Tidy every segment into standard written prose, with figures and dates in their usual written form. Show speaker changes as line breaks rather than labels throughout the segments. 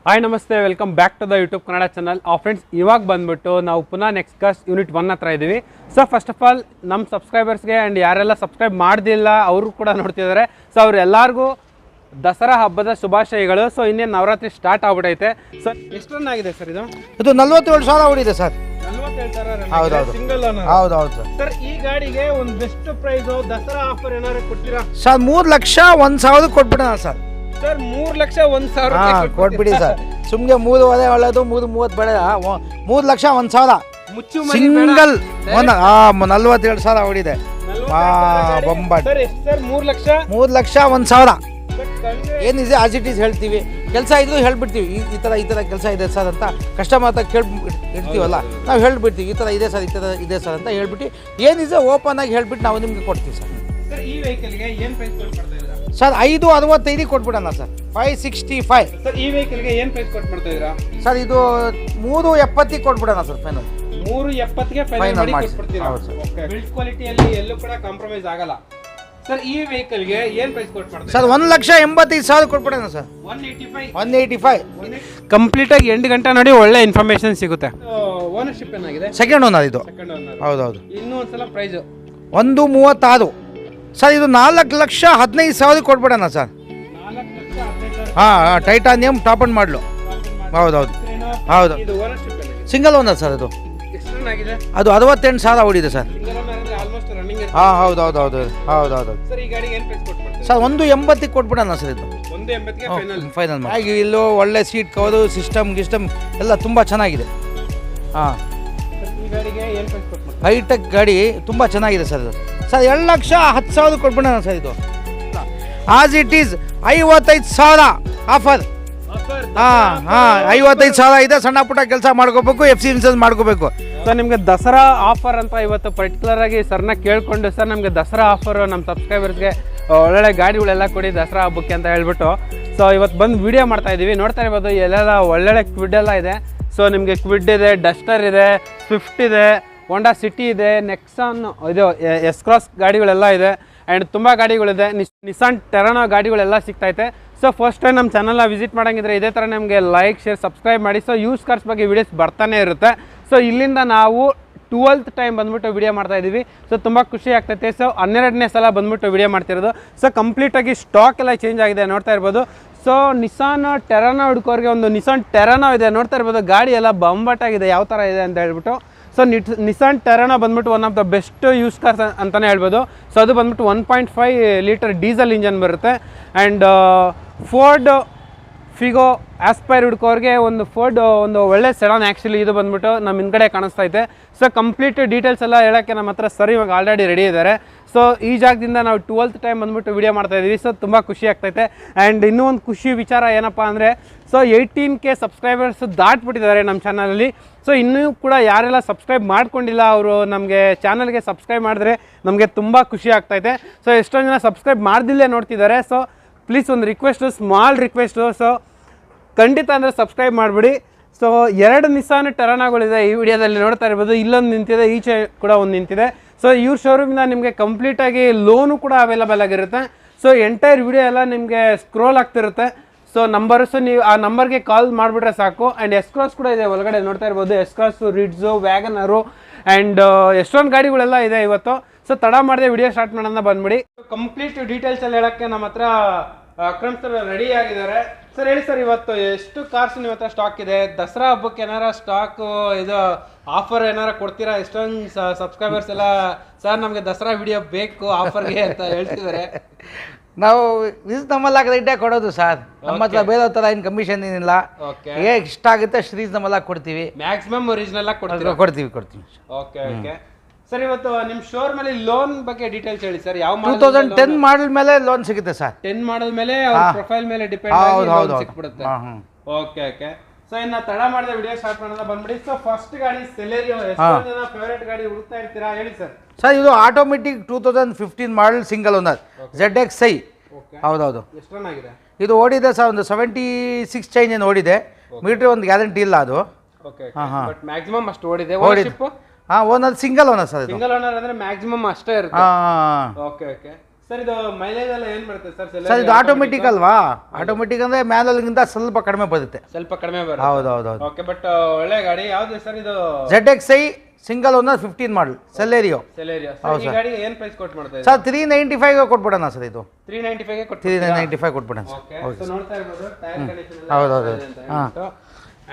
Hi ನಮಸ್ತೆ, welcome back to the YouTube Kannada channel. Friends, ಇವಾಗ ಬಂದ್ಬಿಟ್ಟು ನಾವು ಪುನಃ ನೆಕ್ಸ್ಟ್ ಕಾಸ್ಟ್ ಯೂನಿಟ್ 1 ಹತ್ರ ಇದ್ದೀವಿ. ಸೊ ಫಸ್ಟ್ ಆಫ್ ಆಲ್ ನಮ್ಮ ಸಬ್ಸ್ಕ್ರೈಬರ್ಸ್ಗೆ ಆ್ಯಂಡ್ ಯಾರೆಲ್ಲ ಸಬ್ಸ್ಕ್ರೈಬ್ ಮಾಡ್ದಿಲ್ಲ ಅವರು ಕೂಡ ನೋಡ್ತಿದ್ದಾರೆ. ಸೊ ಅವ್ರೆಲ್ಲರಿಗೂ ದಸರಾ ಹಬ್ಬದ ಶುಭಾಶಯಗಳು. ಸೊ ಇನ್ನೇನು ನವರಾತ್ರಿ ಸ್ಟಾರ್ಟ್ ಆಗ್ಬಿಟ್ಟೈತೆ. ಸೊ ಎಷ್ಟು ರನ್ ಆಗಿದೆ ಸರ್ ಇದು?
47,000 ಓಡಿದೆ ಸರ್.
47,000 ಸಿಂಗಲ್
ಹೌದೌದು
ಸರ್. ಈ ಗಾಡಿಗೆ ಒಂದು ಬೆಸ್ಟ್ ಪ್ರೈಸ್ ದಸರಾ ಆಫರ್ ಏನಾದ್ರು ಕೊಡ್ತೀರಾ
ಸರ್? 3,01,000 ಕೊಟ್ಬಿಡೋಣ ಸರ್.
ಸರ್ 3,01,000
ಕೊಟ್ಬಿಡಿ ಸರ್. ಸುಮ್ಗೆ 3 ಒಲೆ ಒಳ್ಳೇದು, 3.30 ಬೇಡ. 3,01,000 ಸಿಂಗಲ್. 47,000 ಓಡಿದೆ. ಬೊಂಬಾಟ್. 3,01,000 ಏನಿದೆ ಆಸ್ ಇಟ್ ಈಸ್ ಹೇಳ್ತೀವಿ. ಕೆಲಸ ಇದ್ರು ಹೇಳ್ಬಿಡ್ತೀವಿ, ಈ ಥರ ಕೆಲಸ ಇದೆ ಸರ್ ಅಂತ ಕಸ್ಟಮರ್ ಹತ್ರ ಕೇಳ್ಬಿಡ್ತೀವಲ್ಲ, ನಾವು ಹೇಳ್ಬಿಡ್ತೀವಿ ಈ ಥರ ಇದೆ ಸರ್, ಈ ಥರ ಇದೆ ಸರ್ ಅಂತ ಹೇಳ್ಬಿಟ್ಟು ಏನಿದೆ ಓಪನ್ ಆಗಿ ಹೇಳ್ಬಿಟ್ಟು ನಾವು ನಿಮ್ಗೆ ಕೊಡ್ತೀವಿ ಸರ್.
ಈ ವೆಹಿಕಲ್ಗೆ ಏನು ಪ್ರೈಸ್ ಕೊಡ್ತಾ ಇದ್ದೀರಾ
ಸರ್? 565 ಕೊಟ್ಬಿಡೋಣ ಸರ್. 565.
ಸರ್ ಈ ವೆಹಿಕಲ್ಗೆ ಏನು ಪ್ರೈಸ್ ಕೊಡ್ತಾ ಇದ್ದೀರಾ
ಸರ್? ಇದು 370 ಕೊಟ್ಬಿಡೋಣ ಸರ್. ಫೈನಲ್
370ಗೆ ಫೈನಲ್ ಮಾಡಿ ಕೊಡ್ತೀರಾ? ಓಕೆ. ಬಿಲ್ಡ್ ಕ್ವಾಲಿಟಿಯಲ್ಲಿ ಎಲ್ಲೂ ಕೂಡ ಕಾಂಪ್ರಮೈಸ್ ಆಗಲ್ಲ. ಸರ್ ಈ ವೆಹಿಕಲ್ಗೆ ಏನು ಪ್ರೈಸ್ ಕೊಡ್ತಾ
ಸರ್? 1,85,000 ಕೊಟ್ಬಿಡೋಣ ಸರ್. 185
ಕಂಪ್ಲೀಟ್ ಆಗಿ 8 ಗಂಟೆ ನೋಡಿ ಒಳ್ಳೆ ಇನ್ಫಾರ್ಮೇಶನ್ ಸಿಗುತ್ತೆ. ಓನರ್ಶಿಪ್ ಏನಾಗಿದೆ?
ಸೆಕೆಂಡ್ ಓನರ್ ಇದು.
Second owner.
ಹೌದೌದು.
ಇನ್ನೂ ಒಂದ್ಸಲ ಪ್ರೈಸ್
136 ಸರ್. ಇದು 4,15,000 ಕೊಟ್ಬಿಡೋಣ ಸರ್.
4,15,000.
ಹಾಂ, ಟೈಟಾನಿಯಂ ಟಾಪ್ ಅಂಡ್ ಮಾಡಲು. ಹೌದೌದು ಹೌದು.
ಇದು ಓನರ್ಶಿಪ್ ಏನಾಗಿದೆ?
Single owner sir. ಅದು
ಎಷ್ಟು ರನ್ ಆಗಿದೆ?
ಅದು 68,000 ಓಡಿದೆ ಸರ್.
ಸಿಂಗಲ್ ಓನರ್ ಅಂದ್ರೆ ಆಲ್ಮೋಸ್ಟ್ ರನ್ನಿಂಗ್ ಇರುತ್ತೆ.
ಹಾಂ, ಹೌದೌದು.
ಸರ್ ಈ ಗಾಡಿಗೆ ಏನು ಪ್ರೈಸ್ ಕೊಡ್ತೀರಾ
ಸರ್? 180 ಕೊಟ್ಬಿಡೋಣ ಸರ್. ಇದು
180ಗೆ ಫೈನಲ್.
ಫೈನಲ್ ಮಾಡಿ. ಇಲ್ಲೂ ಒಳ್ಳೆ ಸೀಟ್ ಕವರು, ಸಿಸ್ಟಮ್ ಎಲ್ಲ ತುಂಬ ಚೆನ್ನಾಗಿದೆ. ಹಾಂ,
ಈ ಗಾಡಿಗೆ ಏನು ಪ್ರೈಸ್ ಕೊಡ್ತೀರಾ?
ಹೈಟೆಕ್ ಗಾಡಿ ತುಂಬ ಚೆನ್ನಾಗಿದೆ ಸರ್. ಇದು ಸರ್ 2,10,000 ಕೊಟ್ಬಿಡೋಣ ಸರ್. ಇದು ಆಸ್ ಇಟ್ ಈಸ್ 55,000 ಆಫರ್. ಹಾಂ 55,000 ಇದೆ. ಸಣ್ಣ ಪುಟ್ಟ ಕೆಲಸ ಮಾಡ್ಕೋಬೇಕು, FC ಇನ್ಸೂರೆನ್ಸ್ ಮಾಡ್ಕೋಬೇಕು.
ಸರ್ ನಿಮಗೆ ದಸರಾ ಆಫರ್ ಅಂತ ಇವತ್ತು ಪರ್ಟಿಕ್ಯುಲರ್ ಆಗಿ ಸರ್ನ ಕೇಳ್ಕೊಂಡು, ಸರ್ ನಮಗೆ ದಸರಾ ಆಫರ್ ನಮ್ಮ ಸಬ್ಸ್ಕ್ರೈಬರ್ಸ್ಗೆ ಒಳ್ಳೊಳ್ಳೆ ಗಾಡಿಗಳೆಲ್ಲ ಕೊಡಿ ದಸರಾ ಹಬ್ಬಕ್ಕೆ ಅಂತ ಹೇಳ್ಬಿಟ್ಟು ಸೊ ಇವತ್ತು ಬಂದು ವಿಡಿಯೋ ಮಾಡ್ತಾ ಇದ್ದೀವಿ. ನೋಡ್ತಾ ಇರ್ಬೋದು ಎಲ್ಲೆಲ್ಲ ಒಳ್ಳೊಳ್ಳೆ ಕ್ವಿಡ್ ಎಲ್ಲ ಇದೆ. ಸೊ ನಿಮಗೆ ಕ್ವಿಡ್ ಇದೆ, ಡಸ್ಟರ್ ಇದೆ, ಸ್ವಿಫ್ಟ್ ಇದೆ, ಹೋಂಡಾ ಸಿಟಿ ಇದೆ, ನೆಕ್ಸಾನ್ ಇದು S-Cross ಗಾಡಿಗಳೆಲ್ಲ ಇದೆ ಆ್ಯಂಡ್ ತುಂಬ ಗಾಡಿಗಳಿದೆ. ನಿಸಾನ್ ಟೆರಾನೋ ಗಾಡಿಗಳೆಲ್ಲ ಸಿಗ್ತೈತೆ. ಸೊ ಫಸ್ಟ್ ಟೈಮ್ ನಮ್ಮ ಚಾನಲ್ನ ವಿಸಿಟ್ ಮಾಡೋಂಗಿದ್ರೆ ಇದೇ ಥರ ನಮಗೆ ಲೈಕ್, ಶೇರ್, ಸಬ್ಸ್ಕ್ರೈಬ್ ಮಾಡಿ. ಸೊ ಯೂಸ್ ಕಾರ್ಸ್ ಬಗ್ಗೆ ವೀಡಿಯೋಸ್ ಬರ್ತಾನೆ ಇರುತ್ತೆ. ಸೊ ಇಲ್ಲಿಂದ ನಾವು 12th ಟೈಮ್ ಬಂದ್ಬಿಟ್ಟು ವಿಡಿಯೋ ಮಾಡ್ತಾ ಇದ್ದೀವಿ. ಸೊ ತುಂಬ ಖುಷಿ ಆಗ್ತೈತೆ. ಸೊ 12ನೇ ಸಲ ಬಂದ್ಬಿಟ್ಟು ವಿಡಿಯೋ ಮಾಡ್ತಿರೋದು. ಸೊ ಕಂಪ್ಲೀಟಾಗಿ ಸ್ಟಾಕ್ ಎಲ್ಲ ಚೇಂಜ್ ಆಗಿದೆ, ನೋಡ್ತಾ ಇರ್ಬೋದು. ಸೊ ನಿಸಾನ್ ಟೆರಾನೋ ಹುಡ್ಕೋರಿಗೆ ಒಂದು ನಿಸಾನ್ ಟೆರಾನೋ ಇದೆ, ನೋಡ್ತಾ ಇರ್ಬೋದು. ಗಾಡಿ ಎಲ್ಲ ಬಂಬಟಾಗಿದೆ, ಯಾವ ಥರ ಇದೆ ಅಂತ ಹೇಳ್ಬಿಟ್ಟು. ಸೊ ನಿಸಾನ್ ಟೆರಾನೋ ಬಂದ್ಬಿಟ್ಟು one of the best use cars ಅಂತಲೇ ಹೇಳ್ಬೋದು. ಸೊ ಅದು ಬಂದ್ಬಿಟ್ಟು 1.5 ಲೀಟರ್ ಡೀಸೆಲ್ ಇಂಜನ್ ಬರುತ್ತೆ. ಆ್ಯಂಡ್ ಫೋರ್ಡ್ ಫಿಗೋ ಆಸ್ಪೈರ್ ಹುಡ್ಕೋರಿಗೆ ಒಂದು ಫೋರ್ಡ್ ಒಂದು ಒಳ್ಳೆ ಸೆಡಾನ್. ಆ್ಯಕ್ಚುಲಿ ಇದು ಬಂದ್ಬಿಟ್ಟು ನಮ್ಮ ಹಿಂದ್ಗಡೆ ಕಾಣಿಸ್ತಾ ಇದೆ. ಸೊ ಕಂಪ್ಲೀಟ್ ಡೀಟೇಲ್ಸ್ ಎಲ್ಲ ಹೇಳೋಕ್ಕೆ ನಮ್ಮ ಹತ್ರ ಸರ್ ಇವಾಗ ಆಲ್ರೆಡಿ ರೆಡಿ ಇದ್ದಾರೆ. ಸೊ ಈ ಜಾಗದಿಂದ ನಾವು 12th ಟೈಮ್ ಬಂದ್ಬಿಟ್ಟು ವಿಡಿಯೋ ಮಾಡ್ತಾ ಇದ್ದೀವಿ. ಸೊ ತುಂಬ ಖುಷಿ ಆಗ್ತೈತೆ. ಆ್ಯಂಡ್ ಇನ್ನೂ ಒಂದು ಖುಷಿ ವಿಚಾರ ಏನಪ್ಪ ಅಂದರೆ, ಸೊ 18K ಸಬ್ಸ್ಕ್ರೈಬರ್ಸ್ ದಾಟ್ಬಿಟ್ಟಿದ್ದಾರೆ ನಮ್ಮ ಚಾನಲಲ್ಲಿ. ಸೊ ಇನ್ನೂ ಕೂಡ ಯಾರೆಲ್ಲ ಸಬ್ಸ್ಕ್ರೈಬ್ ಮಾಡ್ಕೊಂಡಿಲ್ಲ ಅವರು ನಮಗೆ ಚಾನಲ್ಗೆ ಸಬ್ಸ್ಕ್ರೈಬ್ ಮಾಡಿದ್ರೆ ನಮಗೆ ತುಂಬ ಖುಷಿ ಆಗ್ತೈತೆ. ಸೊ ಎಷ್ಟೊಂದು ಜನ ಸಬ್ಸ್ಕ್ರೈಬ್ ಮಾಡ್ದಿಲ್ಲೇ ನೋಡ್ತಿದ್ದಾರೆ. ಸೊ ಪ್ಲೀಸ್ ಒಂದು ರಿಕ್ವೆಸ್ಟು, ಸ್ಮಾಲ್ ರಿಕ್ವೆಸ್ಟು. ಸೊ ಖಂಡಿತ ಅಂದರೆ ಸಬ್ಸ್ಕ್ರೈಬ್ ಮಾಡಿಬಿಡಿ. ಸೊ 2 ನಿಸಾನ್ ಟೆರಾನೋಗಳಿದೆ ಈ ವಿಡಿಯೋದಲ್ಲಿ, ನೋಡ್ತಾ ಇರ್ಬೋದು. ಇಲ್ಲೊಂದು ನಿಂತಿದೆ, ಈಚೆ ಕೂಡ ಒಂದು ನಿಂತಿದೆ. ಸೊ ಇವ್ರ ಶೋರೂಮಿಂದ ನಿಮಗೆ ಕಂಪ್ಲೀಟಾಗಿ ಲೋನು ಕೂಡ ಅವೈಲಬಲ್ ಆಗಿರುತ್ತೆ. ಸೊ ಎಂಟೈರ್ ವಿಡಿಯೋ ಎಲ್ಲ ನಿಮಗೆ ಸ್ಕ್ರೋಲ್ ಆಗ್ತಿರುತ್ತೆ. ಸೊ ನಂಬರ್ಸು ನೀವು ಆ ನಂಬರ್ಗೆ ಕಾಲ್ ಮಾಡಿಬಿಟ್ರೆ ಸಾಕು. ಆ್ಯಂಡ್ S-Cross ಕೂಡ ಇದೆ ಒಳಗಡೆ, ನೋಡ್ತಾ ಇರ್ಬೋದು. S-Cross, ರಿಡ್ಜು, ವ್ಯಾಗನರು ಆ್ಯಂಡ್ ಎಷ್ಟೊಂದು ಗಾಡಿಗಳೆಲ್ಲ ಇದೆ ಇವತ್ತು. ಸೊ ತಡ ಮಾಡಿದೆ ವಿಡಿಯೋ ಸ್ಟಾರ್ಟ್ ಮಾಡೋಣ, ಬಂದ್ಬಿಡಿ. ಕಂಪ್ಲೀಟ್ ಡೀಟೇಲ್ಸ್ ಎಲ್ಲ ಹೇಳೋಕ್ಕೆ ನಮ್ಮ ಹತ್ರ ಅಕ್ರಮ್ ಸರ್ ರೆಡಿ ಆಗಿದ್ದಾರೆ. ಸರ್ ಹೇಳಿ ಸರ್, ಇವತ್ತು ಎಷ್ಟು ಕಾರ್ಸ್ ನಿಮ್ಮ ಹತ್ರ ಸ್ಟಾಕ್ ಇದೆ? ದಸರಾ ಹಬ್ಬಕ್ಕೆ ಏನಾರ ಸ್ಟಾಕು ಇದು ಆಫರ್ ಏನಾರ ಕೊಡ್ತೀರಾ? ಎಷ್ಟೊಂದು ಸಬ್ಸ್ಕ್ರೈಬರ್ಸ್ ಎಲ್ಲ ಸರ್ ನಮಗೆ ದಸರಾ ವಿಡಿಯೋ ಬೇಕು ಆಫರ್ಗೆ ಅಂತ ಹೇಳ್ತಿದ್ದಾರೆ.
ನಾವು ರೀಸನಬಲ್ ಇಟ್ಟೆ ಕೊಡೋದು ಸರ್. ನಮ್ಮ ಹತ್ರ ಬೇರೆ ಥರ ಏನು ಕಮಿಷನ್ ಏನಿಲ್ಲ. ಇಷ್ಟ ಆಗುತ್ತೆ ಅಷ್ಟು ರೀಸನಬಲ್ ಆಗಿ ಕೊಡ್ತೀವಿ.
ಮ್ಯಾಕ್ಸಿಮಮ್ ಒರಿಜಿನಲ್ ಆಗಿ
ಕೊಡ್ತೀವಿ.
ಓಕೆ ಓಕೆ ಸರ್, ಇವತ್ತು ನಿಮ್ಮ ಶೋರ್ ಮೇಲೆ ಲೋನ್ ಬಗ್ಗೆ ಡೀಟೇಲ್ಸ್ ಹೇಳಿ ಸರ್. ಯಾವ
2010 ಮಾಡಲ್ ಮೇಲೆ ಲೋನ್ ಸಿಗುತ್ತೆ ಸರ್.
10 ಮಾಡಲ್ ಮೇಲೆ ಅವ್ರ ಪ್ರೊಫೈಲ್ ಮೇಲೆ ಡಿಪೆಂಡ್ ಆಗಿ ಲೋನ್ ಸಿಕ್ಬಿಡುತ್ತೆ. ಓಕೆ ಓಕೆ ಸೊ ಇನ್ನ ತಡ ಮಾಡಿದ ವಿಡಿಯೋ ಸ್ಟಾರ್ಟ್ ಮಾಡೋಣ, ಬಂದ್ಬಿಡಿ. ಸೊ ಫಸ್ಟ್ ಗಾಡಿ ಸೆಲೆರಿಯೋ, ಎಷ್ಟು ಜನ ಫೇವರೇಟ್ ಗಾಡಿ ಹುಡುಕ್ತಾ ಇರ್ತೀರಾ ಹೇಳಿ ಸರ್.
ಸರ್ ಇದು automatic 2015 model single owner ZXi. ಹೌದೌದು.
ಎಷ್ಟು ರನ್ ಆಗಿದೆ
ಇದು? ಓಡಿದೆ ಸರ್ ಒಂದು 76 ಚೇಂಜ್ ಏನು ಓಡಿದೆ. ಮೀಟರ್ ಒಂದು ಗ್ಯಾರಂಟಿ ಇಲ್ಲ ಅದು.
ಓಕೆ ಬಟ್ ಮ್ಯಾಕ್ಸಿಮಮ್ ಅಷ್ಟು ಓಡಿದೆ. Ownership
owner single owner sir. ಇದು
ಸಿಂಗಲ್ ಓನರ್ ಅಂದ್ರೆ ಮ್ಯಾಕ್ಸಿಮಮ್ ಅಷ್ಟೇ ಇರುತ್ತೆ. ಓಕೆ ಓಕೆ ಸರ್ ಇದು ಮೈಲೇಜ್ ಎಲ್ಲ ಏನು ಬರುತ್ತೆ ಸರ್?
ಸರ್ ಇದು ಆಟೋಮೆಟಿಕ್ ಅಲ್ವಾ? ಆಟೋಮೆಟಿಕ್ ಅಂದರೆ ಮ್ಯಾನುವಲ್ಗಿಂತ ಸ್ವಲ್ಪ ಕಡಿಮೆ ಬರುತ್ತೆ.
ಸ್ವಲ್ಪ ಕಡಿಮೆ ಬರುತ್ತೆ.
ಹೌದು.
ಓಕೆ, ಬಟ್ ಒಳ್ಳೆ ಗಾಡಿ. ಯಾವ್ದು ಸರ್ ಇದು?
ZXi ಸಿಂಗಲ್ ಓನರ್ 15 ಮಾಡಲ್ Celerio.
ಈ ಗಾಡಿಗೆ ಏನು ಪ್ರೈಸ್ ಕೊಟ್ಟು ಮಾಡ್ತಾ ಇದ್ದೀರಾ
ಸರ್? 395 ಕೊಟ್ಬಿಡೋಣ ಸರ್. ಇದು
395
395 ಕೊಟ್ಬಿಡೋಣ.
ಓಕೆ, ನೋಡ್ತಾ ಇರ್ಬೋದು ಟೈರ್ ಕಂಡೀಷನ್.
ಹೌದು.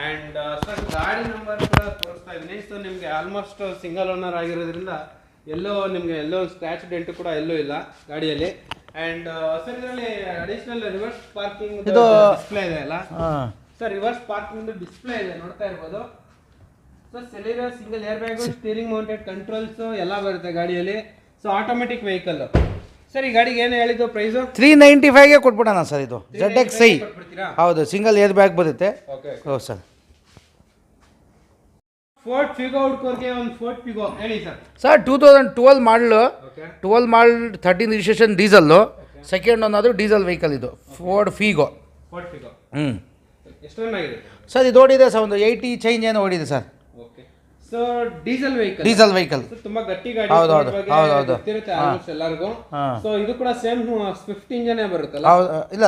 ಅಂಡ್ ಸರ್ ಗಾಡಿ ನಂಬರ್ ಕೂಡ ತೋರಿಸ್ತಾ ಇದ್ದೀನಿ. ಸೊ ನಿಮಗೆ ಆಲ್ಮೋಸ್ಟ್ ಸಿಂಗಲ್ ಓನರ್ ಆಗಿರೋದ್ರಿಂದ ಎಲ್ಲೋ ಸ್ಕ್ರಾಚ್ ಡೆಂಟ್ ಕೂಡ ಎಲ್ಲೂ ಇಲ್ಲ ಗಾಡಿಯಲ್ಲಿ. ಅಂಡ್ ಸರ್ ಇದರಲ್ಲಿ ಅಡಿಷನಲ್ ರಿವರ್ಸ್ ಪಾರ್ಕಿಂಗ್ ಡಿಸ್ಪ್ಲೇ ಇದೆ ಅಲ್ಲ ಸರ್? ರಿವರ್ಸ್ ಪಾರ್ಕಿಂಗ್ ಡಿಸ್ಪ್ಲೇ ಇದೆ, ನೋಡ್ತಾ ಇರ್ಬೋದು. So Celerio single air bag, steering mounted controls ಎಲ್ಲ ಬರುತ್ತೆ ಗಾಡಿಯಲ್ಲಿ. So automatic vehicle. ಸರ್ ಈ ಗಾಡಿಗೆ ಏನು ಹೇಳಿದ್ದು ಪ್ರೈಸು?
395 ಕೊಟ್ಬಿಡೋಣ ಸರ್. ಇದು ZXi. ಹೌದು, ಸಿಂಗಲ್ ಏರ್ ಬ್ಯಾಗ್ ಬರುತ್ತೆ. ಹೌದು ಸರ್.
ಫೋರ್ಡ್ ಫಿಗೋ ಹುಡ್ಕೋರ್ಗೆ ಒಂದು ಫೋರ್ಡ್ ಫಿಗೋ ಹೇಳಿ ಸರ್.
ಸರ್ 2012 ಮಾಡಲು, 12 ಮಾಡಲ್ 13 registration diesel, second owner diesel vehicle. ಇದು ಫೋರ್ಡ್ ಫಿಗೋ.
ಎಷ್ಟು ರನ್ ಆಗಿದೆ
ಸರ್? ಇದು ಓಡಿದೆ ಸರ್ ಒಂದು 80 ಚೇಂಜ್ ಏನೋ ಓಡಿದೆ sir.
Okay, so diesel vehicle ತುಂಬಾ ಗಟ್ಟಿ ಗಾಡಿ.
ಹೌದು.
ಗೊತ್ತಿರುತ್ತೆ ಆಲ್ಮೋಸ್ಟ್ ಎಲ್ಲರಿಗೂ. ಸೊ ಇದು ಕೂಡ ಸೇಮ್ ಸ್ವಿಫ್ಟ್ ಇಂಜಿನ್ ಬರುತ್ತಲ್ಲ?
ಇಲ್ಲ,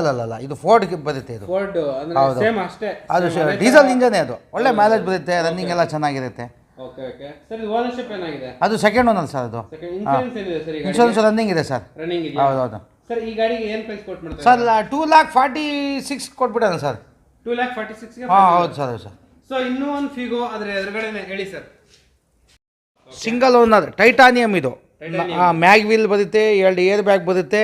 ಇದು ಫೋರ್ಡ್ ಬರುತ್ತೆ. ಇದು
ಫೋರ್ಡ್ ಅಂದ್ರೆ ಸೇಮ್ ಅಷ್ಟೇ.
ಅದು ಡೀಸೆಲ್ ಇಂಜನ್. ಅದು ಒಳ್ಳೆ ಮೈಲೇಜ್ ಬರುತ್ತೆ, ರನ್ನಿಂಗ್ ಎಲ್ಲ ಚೆನ್ನಾಗಿರುತ್ತೆ.
ಓಕೆ. ಸರ್ ಇದು ಓನರ್ಶಿಪ್ ಏನಾಗಿದೆ?
ಅದು ಸೆಕೆಂಡ್ ಓನರ್ ಸರ್. ಅದು
ಇನ್ಶೂರೆನ್ಸ್ ಏನಿದೆ ಸರ್?
ಇನ್ಶೂರೆನ್ಸ್ ರನ್ನಿಂಗ್ ಇದೆ ಸರ್.
ರನ್ನಿಂಗ್ ಇದೆ.
ಹೌದು.
ಸರ್ ಈ ಗಾಡಿಗೆ ಏನು ಪ್ರೈಸ್ ಕೊಟ್ಟು ಮಾಡ್ತಾರೆ
ಸರ್? 246 ಕೊಟ್ಬಿಡೋಣ ಸರ್.
246 ಗೆ?
ಹೌದು ಸರ್.
ಸೊ ಇನ್ನೂ ಒಂದು ಫಿಗೋ ಅದ್ರ ಎದುರುಗಡೆನೆ ಹೇಳಿ ಸರ್.
Single owner titanium. ಇದು ಮ್ಯಾಗ್ ವೀಲ್ ಬರುತ್ತೆ, 2 ಏರ್ ಬ್ಯಾಗ್ ಬರುತ್ತೆ.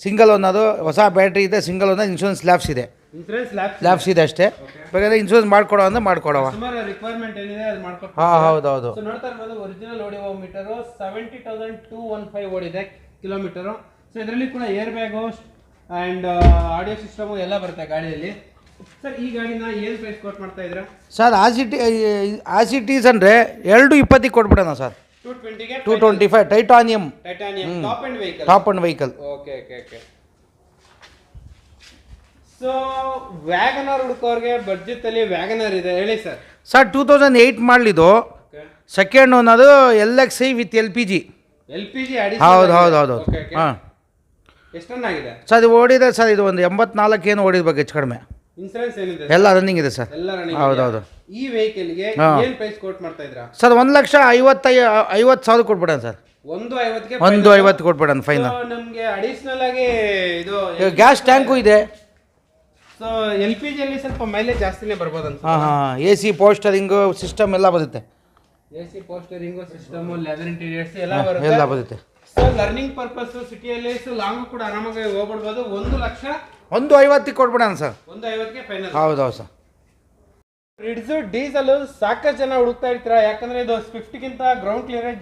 ಸಿಂಗಲ್ ಓನರು, ಹೊಸ ಬ್ಯಾಟ್ರಿ ಇದೆ. ಸಿಂಗಲ್ ಓನರ್, ಇನ್ಶೂರೆನ್ಸ್ ಲ್ಯಾಬ್ಸ್ ಇದೆ. ಲ್ಯಾಬ್ಸ್ ಇದೆ ಅಷ್ಟೇ. ಬೇಕಾದ್ರೆ ಇನ್ಶೂರೆನ್ಸ್ ಮಾಡ್ಕೊಡೋ ಅಂದ್ರೆ ಮಾಡ್ಕೊಡವ.
ರಿಕ್ವೈರ್ಮೆಂಟ್ ಏನಿದೆ ಅದು ಮಾಡ್ಕೊಡ್ತೀವಿ.
ಹೌದು.
ಸೊ ನೋಡ್ತಾ ಇರ್ಬೋದು ಒರಿಜಿನಲ್ ಓಡಿಯೋ ಮೀಟರ್ 70,215 ಓಡಿದೆ ಕಿಲೋಮೀಟರು. ಸೊ ಇದರಲ್ಲಿ ಕೂಡ air bag and audio system ಎಲ್ಲ ಬರುತ್ತೆ ಗಾಡಿಯಲ್ಲಿ. ಸರ್ ಈ ಗಾಡಿನ ಏನು ಪ್ರೈಸ್ ಕೊಟ್ಟು ಮಾಡ್ತಾ ಇದ್ದೀರಾ
ಸರ್? ಆಸ್ ಇಟ್ ಈಸ್ ಅಂದರೆ 220 ಕೊಟ್ಬಿಡೋಣ sir. 225 titanium top and vehicle.
Okay. So Wagon R ಹುಡುಕೋರ್ಗೆ ಬಡ್ಜೆಟ್ ಅಲ್ಲಿ ವ್ಯಾಗನರ್ ಇದೆ ಹೇಳಿ ಸರ್.
ಸರ್ 2008 ಮಾಡಲಿದ್ದು, second owner LXi with LPG. ಹೌದು. ಹಾಂ.
ಎಷ್ಟು ರನ್ ಆಗಿದೆ
ಸರ್? ಇದು ಓಡಿದೆ ಸರ್. ಇದು ಒಂದು 84 ಏನು ಓಡಿರ್ಬೇಕು ಹೆಚ್ಚು ಕಡಿಮೆ.
ಇನ್ಸೂರೆನ್ಸ್ ಏನಿದೆ?
ಎಲ್ಲ ರನ್ನಿಂಗ್ ಇದೆ ಸರ್. ಹೌದು.
ಈ ವೆಹಿಕಲ್ಗೆ ಏನು ಪ್ರೈಸ್ ಕೋಟ್ ಮಾಡ್ತಾ ಇದ್ರಾ
ಸರ್? 1,50,000 ಕೊಟ್ಬಿಡೋಣ ಸರ್. 150 ಕೊಟ್ಬಿಡೋಣ ಫೈನಲ್.
ನಮಗೆ ಅಡಿಷನಲ್ ಆಗಿ ಇದು
ಗ್ಯಾಸ್ ಟ್ಯಾಂಕು ಇದೆ.
ಸೊ LPG ಅಲ್ಲಿ ಸ್ವಲ್ಪ ಮೈಲೇಜ್ ಜಾಸ್ತಿನೇ ಬರ್ಬೋದು ಅಂತ.
AC ಪೋಸ್ಟರಿಂಗು ಸಿಸ್ಟಮ್ ಎಲ್ಲ ಬರುತ್ತೆ.
AC ಪೋಸ್ಟರಿಂಗು ಸಿಸ್ಟಮ್, ಲೆದರ್ ಇಂಟೀರಿಯರ್ಸ್ ಎಲ್ಲ ಬರುತ್ತೆ. ಸೊ ಲರ್ನಿಂಗ್ ಪರ್ಪಸ್ ಸಿಟಿಯಲ್ಲಿ ಲಾಂಗ್ ಕೂಡ ಆರಾಮಾಗಿ ಹೋಗ್ಬಿಡ್ಬೋದು.
150 ಕೊಟ್ಬಿಡೋಣ ಸರ್.
150ಗೆ ಫೈನಲ್.
ಹೌದು ಸರ್.
ರಿಡ್ಸು ಡೀಸೆಲ್ ಸಾಕಷ್ಟು ಜನ ಹುಡುಕ್ತಾ ಇರ್ತೀರಾ, ಯಾಕಂದ್ರೆ ಇದು ಸ್ವಿಫ್ಟ್ಗಿಂತ ಗ್ರೌಂಡ್ ಕ್ಲಿಯರೆನ್ಸ್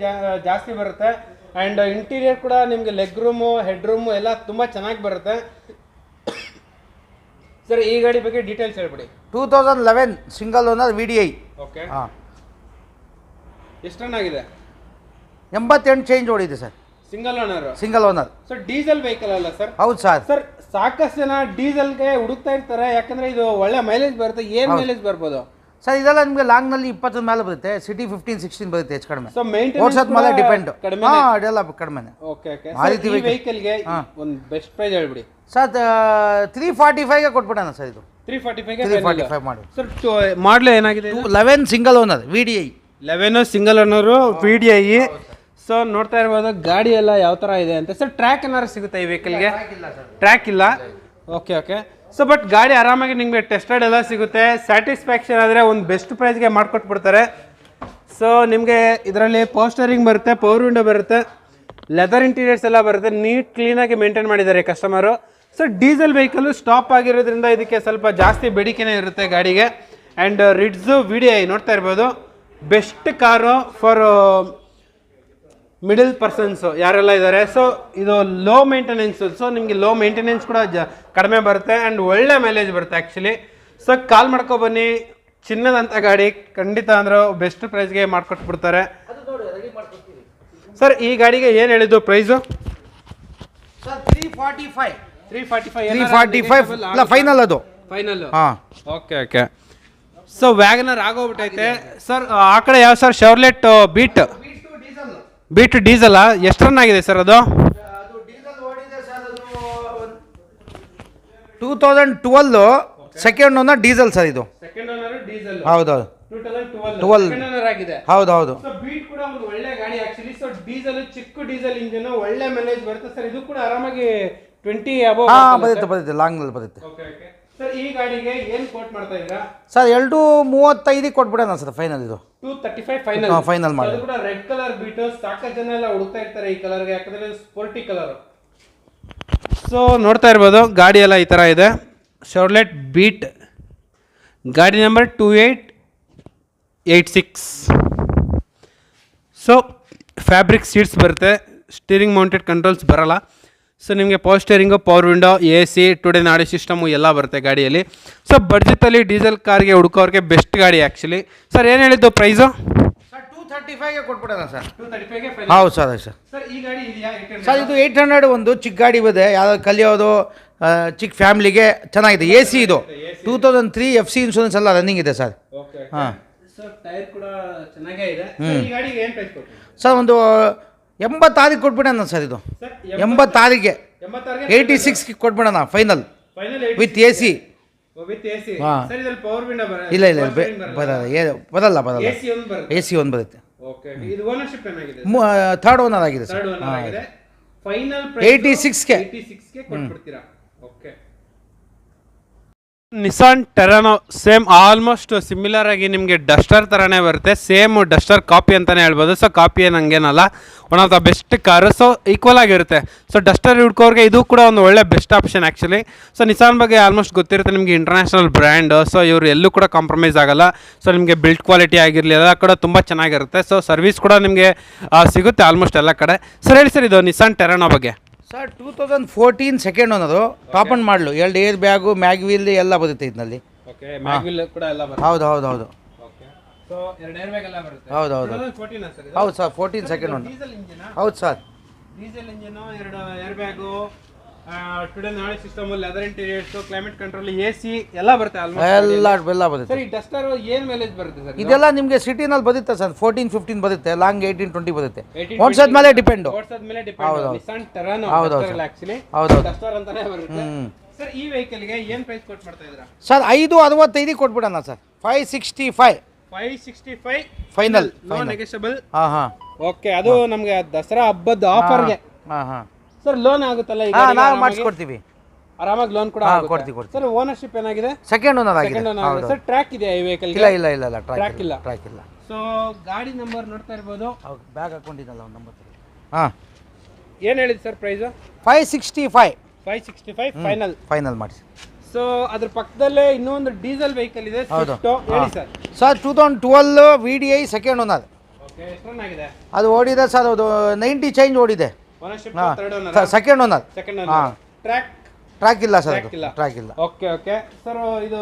ಜಾಸ್ತಿ ಬರುತ್ತೆ. ಆ್ಯಂಡ್ ಇಂಟೀರಿಯರ್ ಕೂಡ ನಿಮಗೆ ಲೆಗ್ ರೂಮು, ಹೆಡ್ ರೂಮು ಎಲ್ಲ ತುಂಬ ಚೆನ್ನಾಗಿ ಬರುತ್ತೆ. ಸರ್ ಈ ಗಾಡಿ ಬಗ್ಗೆ ಡೀಟೇಲ್ಸ್ ಹೇಳ್ಬಿಡಿ.
2011 ಸಿಂಗಲ್ ಓನರ್ VDI.
ಓಕೆ. ಎಷ್ಟು ರನ್ ಆಗಿದೆ?
88 ಚೇಂಜ್ ಓಡಿದೆ sir. Single owner.
So diesel vehicle ಅಲ್ಲ ಸರ್?
ಹೌದು ಸರ್.
ಸರ್ ಸಾಕಷ್ಟು ಜನ ಡೀಸೆಲ್ಗೆ ಹುಡುಕ್ತಾ ಇರ್ತಾರೆ, ಯಾಕಂದ್ರೆ ಇದು ಒಳ್ಳೆ ಮೈಲೇಜ್ ಬರುತ್ತೆ. ಏನು ಮೈಲೇಜ್ ಬರ್ಬೋದು
ಸರ್? ಇದೆಲ್ಲ ನಿಮಗೆ ಲಾಂಗ್ನಲ್ಲಿ 20 ಮೇಲೆ ಬರುತ್ತೆ, ಸಿಟಿ 15-16 ಬರುತ್ತೆ ಹೆಚ್ಚು ಕಡಿಮೆ.
ಸೊ ಮೇಂಟೆನೆನ್ಸ್
ಮೇಲೆ ಡಿಪೆಂಡ್. ಅದೆಲ್ಲ ಕಡಿಮೆನೆ.
ಓಕೆ. ಈ ವೆಹಿಕಲ್ಗೆ ಒಂದು ಬೆಸ್ಟ್ ಪ್ರೈಸ್ ಹೇಳ್ಬಿಡಿ
ಸರ್. 345ಗೆ ಕೊಟ್ಬಿಡೋಣ ಸರ್. ಇದು
345
ಮಾಡಿ
ಸರ್. ಮಾಡಲ್ ಏನಾಗಿದೆ?
11 single owner VDI.
11 single owner VDI. So ನೋಡ್ತಾ ಇರ್ಬೋದು ಗಾಡಿ ಎಲ್ಲ ಯಾವ ಥರ ಇದೆ ಅಂತ. ಸರ್ ಟ್ರ್ಯಾಕ್ ಏನಾದ್ರು ಸಿಗುತ್ತೆ ಈ ವೆಹಿಕಲ್ಗೆ? ಟ್ರ್ಯಾಕ್ ಇಲ್ಲ. ಓಕೆ. ಸೊ ಬಟ್ ಗಾಡಿ ಆರಾಮಾಗಿ ನಿಮಗೆ ಟೆಸ್ಟೆಡ್ ಎಲ್ಲ ಸಿಗುತ್ತೆ. ಸ್ಯಾಟಿಸ್ಫ್ಯಾಕ್ಷನ್ ಆದರೆ ಒಂದು ಬೆಸ್ಟ್ ಪ್ರೈಸ್ಗೆ ಮಾಡಿಕೊಟ್ಬಿಡ್ತಾರೆ. ಸೊ ನಿಮಗೆ ಇದರಲ್ಲಿ ಪೋಸ್ಟರಿಂಗ್ ಬರುತ್ತೆ, ಪವರ್ ವಿಂಡೋ ಬರುತ್ತೆ, ಲೆದರ್ ಇಂಟೀರಿಯರ್ಸ್ ಎಲ್ಲ ಬರುತ್ತೆ. ನೀಟ್ ಕ್ಲೀನಾಗಿ ಮೇಂಟೈನ್ ಮಾಡಿದ್ದಾರೆ customer. So diesel vehicle stop ಆಗಿರೋದ್ರಿಂದ ಇದಕ್ಕೆ ಸ್ವಲ್ಪ ಜಾಸ್ತಿ ಬೇಡಿಕೆನೇ ಇರುತ್ತೆ ಗಾಡಿಗೆ. ಆ್ಯಂಡ್ ರಿಡ್ಸು VDI ನೋಡ್ತಾ ಇರ್ಬೋದು, best car for middle persons ಯಾರೆಲ್ಲ ಇದ್ದಾರೆ. ಸೊ ಇದು ಲೋ ಮೇಂಟೆನೆನ್ಸು. ಸೊ ನಿಮಗೆ ಲೋ ಮೇಂಟೆನೆನ್ಸ್ ಕೂಡ ಕಡಿಮೆ ಬರುತ್ತೆ ಆ್ಯಂಡ್ ಒಳ್ಳೆ ಮೈಲೇಜ್ ಬರುತ್ತೆ ಆ್ಯಕ್ಚುಲಿ. ಸೊ ಕಾಲ್ ಮಾಡ್ಕೊಬನ್ನಿ, ಚಿನ್ನದಂಥ ಗಾಡಿ ಖಂಡಿತ ಅಂದ್ರೆ ಬೆಸ್ಟ್ ಪ್ರೈಸ್ಗೆ ಮಾಡಿಕೊಟ್ಬಿಡ್ತಾರೆ. ಸರ್ ಈ ಗಾಡಿಗೆ ಏನು ಹೇಳಿದ್ದು ಪ್ರೈಸು?
Sir 345 final. ಅದು
ಫೈನಲ್. ಓಕೆ. ಸೊ ವ್ಯಾಗನರ್ ಆಗೋಗ್ಬಿಟ್ಟೈತೆ ಸರ್. ಆ ಕಡೆ ಯಾವ ಸರ್? Chevrolet Beat diesel. ಎಷ್ಟು ರನ್ ಆಗಿದೆ ಸರ್ ಅದು?
2012 ಸೆಕೆಂಡ್ ಓನರ್ ಡೀಸೆಲ್ ಸರ್ ಇದು.
Second owner diesel.
ಹೌದೌದು
2012 ಸೆಕೆಂಡ್ ಓನರ್ ಆಗಿದೆ.
ಹೌದೌದು.
ಸೊ ಬೀಟ್ ಕೂಡ ಒಂದು ಒಳ್ಳೆ ಗಾಡಿ ಆಕ್ಚುಲಿ. ಸೊ ಡೀಸೆಲ್ ಚಿಕ್ಕ ಡೀಸೆಲ್ ಇಂಜಿನ್ ಒಳ್ಳೆ ಮೈಲೇಜ್ ಬರುತ್ತೆ ಸರ್. ಇದು ಕೂಡ ಆರಾಮಾಗಿ 20 ಅಬೌವ್
ಬರುತ್ತೆ ಲಾಂಗ್ ನಲ್ಲಿ ಬರುತ್ತೆ.
Okay okay sir. ಈ ಗಾಡಿಗೆ ಏನು ಕೋಟ್ ಮಾಡ್ತಾ ಇದ್ದೀರಾ
ಸರ್? 235 ಕೊಟ್ಬಿಡೋಣ sir final. ಇದು
235 ಫೈನಲ್.
ಫೈನಲ್ ಮಾಡಿ.
ಅದು ಕೂಡ ರೆಡ್ ಕಲರ್ ಬೀಟ್. ಸಾಕಷ್ಟು ಜನ ಎಲ್ಲ ಹುಡುಕ್ತಾ ಇರ್ತಾರೆ ಈ ಕಲರ್ಗೆ, ಯಾಕಂದ್ರೆ ಸ್ಪೋರ್ಟಿ ಕಲರ್. ಸೊ ನೋಡ್ತಾ ಇರ್ಬೋದು ಗಾಡಿ ಎಲ್ಲ ಈ ಥರ ಇದೆ. ಶೋರ್ಲೆಟ್ ಬೀಟ್, ಗಾಡಿ ನಂಬರ್ 2886. ಸೊ ಫ್ಯಾಬ್ರಿಕ್ ಸೀಟ್ಸ್ ಬರುತ್ತೆ, ಸ್ಟೀರಿಂಗ್ ಮೌಂಟೆಡ್ ಕಂಟ್ರೋಲ್ಸ್ ಬರಲ್ಲ. ಸೊ ನಿಮಗೆ power steering, power window, AC, ಟುಡೇ ನಾಡಿ ಸಿಸ್ಟಮು ಎಲ್ಲ ಬರುತ್ತೆ ಗಾಡಿಯಲ್ಲಿ. ಸೊ ಬಡ್ಜೆಟಲ್ಲಿ ಡೀಸೆಲ್ ಕಾರ್ಗೆ ಹುಡುಕೋರಿಗೆ ಬೆಸ್ಟ್ ಗಾಡಿ ಆ್ಯಕ್ಚುಲಿ. ಸರ್ ಏನು ಹೇಳಿದ್ದು ಪ್ರೈಸು?
ಸರ್ 235ಗೆ ಕೊಟ್ಬಿಡೋಣ ಸರ್.
235ಗೆ
ಹೌದು ಸರ್.
ಸರ್ ಈ ಗಾಡಿ ಇದೆಯಾ?
ಸರ್ ಇದು 800 ಒಂದು ಚಿಕ್ಕ ಗಾಡಿ ಇದೆ, ಯಾವ್ದು ಕಲಿಯೋದು ಚಿಕ್ಕ ಫ್ಯಾಮಿಲಿಗೆ ಚೆನ್ನಾಗಿದೆ. AC ಇದು 2003 FC ಇನ್ಶೂರೆನ್ಸ್ ಎಲ್ಲ ರನ್ನಿಂಗ್ ಇದೆ ಸರ್. ಹಾಂ
ಸರ್ ಟೈರ್ ಕೂಡ ಚೆನ್ನಾಗೇ ಇದೆ. ಈ ಗಾಡಿಗೆ ಏನು ಪ್ರೈಸ್ ಕೊಡ್ತೀವಿ
ಸರ್? ಒಂದು 86ಗೆ ಕೊಟ್ಬಿಡೋಣ ಸರ್. ಇದು 86ಗೆ 86ಗೆ ಕೊಟ್ಬಿಡೋಣ ಫೈನಲ್ ವಿತ್ AC.
ಹಾಂ ಸರ್. ಇದರಲ್ಲಿ ಪವರ್ ವಿಂಡೋ ಬರಲ್ಲ?
ಇಲ್ಲ ಬರಲ್ಲ. AC ಒಂದು ಬರುತ್ತೆ.
ಓಕೆ. ಇದು ಓನರ್ಶಿಪ್ ಏನಾಗಿದೆ?
ಥರ್ಡ್ ಓನರ್ ಆಗಿದೆ ಸರ್.
ಥರ್ಡ್ ಓನರ್ ಆಗಿದೆ. ಫೈನಲ್
86ಗೆ
ಕೊಟ್ಬಿಡ್ತೀರಾ? Okay. Nissan Terrano same almost similar ಆಗಿ ನಿಮಗೆ ಡಸ್ಟರ್ ಥರನೇ ಬರುತ್ತೆ. ಸೇಮ್ ಡಸ್ಟರ್ ಕಾಪಿ ಅಂತಲೇ ಹೇಳ್ಬೋದು. ಸೊ ಕಾಪಿ ಏನು ಹಂಗೇನಲ್ಲ, one of the best car. So equal ಆಗಿರುತ್ತೆ. ಸೊ ಡಸ್ಟರ್ ಹುಡ್ಕೋರಿಗೆ ಇದು ಕೂಡ ಒಂದು ಒಳ್ಳೆ best option actually. So Nissan ಬಗ್ಗೆ ಆಲ್ಮೋಸ್ಟ್ ಗೊತ್ತಿರುತ್ತೆ ನಿಮಗೆ, ಇಂಟರ್ನ್ಯಾಷನಲ್ ಬ್ರ್ಯಾಂಡ್. ಸೊ ಇವರು ಎಲ್ಲೂ ಕೂಡ ಕಾಂಪ್ರಮೈಸ್ ಆಗಲ್ಲ. ಸೊ ನಿಮಗೆ ಬಿಲ್ಡ್ ಕ್ವಾಲಿಟಿ ಆಗಿರಲಿ ಎಲ್ಲ ಕೂಡ ತುಂಬ ಚೆನ್ನಾಗಿರುತ್ತೆ. ಸೊ ಸರ್ವಿಸ್ ಕೂಡ ನಿಮಗೆ ಸಿಗುತ್ತೆ ಆಲ್ಮೋಸ್ಟ್ ಎಲ್ಲ ಕಡೆ. ಸರ್ ಹೇಳಿ ಸರ್ ಇದು ನಿಸಾನ್ ಟೆರಾನೋ ಬಗ್ಗೆ.
Sir 2014 second owner, top and ಮಾಡಲು, 2 ಏರ್ ಬ್ಯಾಗು, ಮ್ಯಾಗ್ ವೀಲ್ ಎಲ್ಲ ಬರುತ್ತೆ ಇದರಲ್ಲಿ.
ಓಕೆ. ಮ್ಯಾಗ್ ವೀಲ್ ಕೂಡ ಎಲ್ಲ ಬರುತ್ತೆ.
ಹೌದು.
ಓಕೆ. ಸೊ 2 ಏರ್ ಬ್ಯಾಗ್ ಎಲ್ಲ ಬರುತ್ತೆ.
ಹೌದು.
14 ಸರ್ ಇದು?
ಹೌದು sir 14 second owner.
Diesel engine?
ಹೌದು sir.
Diesel engine, 2 air bag, ಟುಡೇ ನಾಳೆ system, leather interiors, climate control, AC ಎಲ್ಲ ಬರುತ್ತೆ ಆಲ್ಮೋಸ್ಟ್.
ಎಲ್ಲ ಬರುತ್ತೆ
ಸರ್. ಈ ಡಸ್ಟರ್ ಏನು ಮೈಲೇಜ್ ಬರುತ್ತೆ ಸರ್?
ಇದೆಲ್ಲ ನಿಮಗೆ ಸಿಟಿನಲ್ಲಿ ಬರುತ್ತೆ ಸರ್. 14-15 ಬರುತ್ತೆ, ಲಾಂಗ್ 18-20 ಬರುತ್ತೆ. ಓಡಿಸೋದ್ ಮೇಲೆ ಡಿಪೆಂಡ್.
ನಿಸಾನ್ ಟೆರಾನೋ ಆಕ್ಚುಲಿ ಡಸ್ಟರ್ ಅಂತಾನೆ ಬರುತ್ತೆ. ಸರ್ ಈ ವೆಹಿಕಲ್ ಗೆ ಏನು ಪ್ರೈಸ್ ಕೊಟ್ ಮಾಡ್ತಾ ಇದ್ದೀರಾ
ಸರ್? 565 ಕೊಟ್ಬಿಡೋಣ ಸರ್. 565 ಫೈನಲ್.
No negotiable.
ಹಾಂ.
ಓಕೆ. ಅದು ನಮಗೆ ದಸರಾ ಹಬ್ಬದ ಆಫರ್ಗೆ.
ಹಾಂ.
ಸರ್ ಲೋನ್ ಆಗುತ್ತಲ್ಲ ಈಗ?
ನಾವು ಮಾಡಿಸ್ಕೊಡ್ತೀವಿ,
ಆರಾಮಾಗಿ ಲೋನ್ ಕೂಡ
ಕೊಡ್ತೀವಿ.
ಸರ್ ಓನರ್ಶಿಪ್ ಏನಾಗಿದೆ?
ಸೆಕೆಂಡ್ ಓನರ್ ಆಗಿದೆ.
ಸರ್ ಟ್ರ್ಯಾಕ್ ಇದೆ ಈ ವೆಹಿಕಲ್?
ಇಲ್ಲ
ಟ್ರ್ಯಾಕ್ ಇಲ್ಲ.
ಇಲ್ಲ.
ಸೊ ಗಾಡಿ ನಂಬರ್ ನೋಡ್ತಾ ಇರ್ಬೋದು.
ಬ್ಯಾಗ್ ಹಾಕೊಂಡಿದ್ದಲ್ಲ ಒಂದು ನಂಬರ್. ಹಾಂ.
ಏನು ಹೇಳಿದ್ ಸರ್ ಪ್ರೈಸ್?
565 ಫೈನಲ್ ಮಾಡಿಸಿ.
ಸೊ ಅದ್ರ ಪಕ್ಕದಲ್ಲೇ ಇನ್ನೊಂದು ಡೀಸೆಲ್ ವೆಹಿಕಲ್ ಇದೆ, ಸ್ವಿಫ್ಟ್. ಹೇಳಿ sir.
Sir 2012 VDI second owner.
Okay. ಎಷ್ಟು ರನ್ ಆಗಿದೆ?
ಅದು ಓಡಿದೆ ಸರ್, ಅದು 90 ಚೇಂಜ್ ಓಡಿದೆ.
Ownership
second owner.
ಹಾಂ.
ಟ್ರ್ಯಾಕ್ ಇಲ್ಲ ಸರ್. ಟ್ರ್ಯಾಕ್ ಇಲ್ಲ.
ಓಕೆ. ಸರ್ ಇದು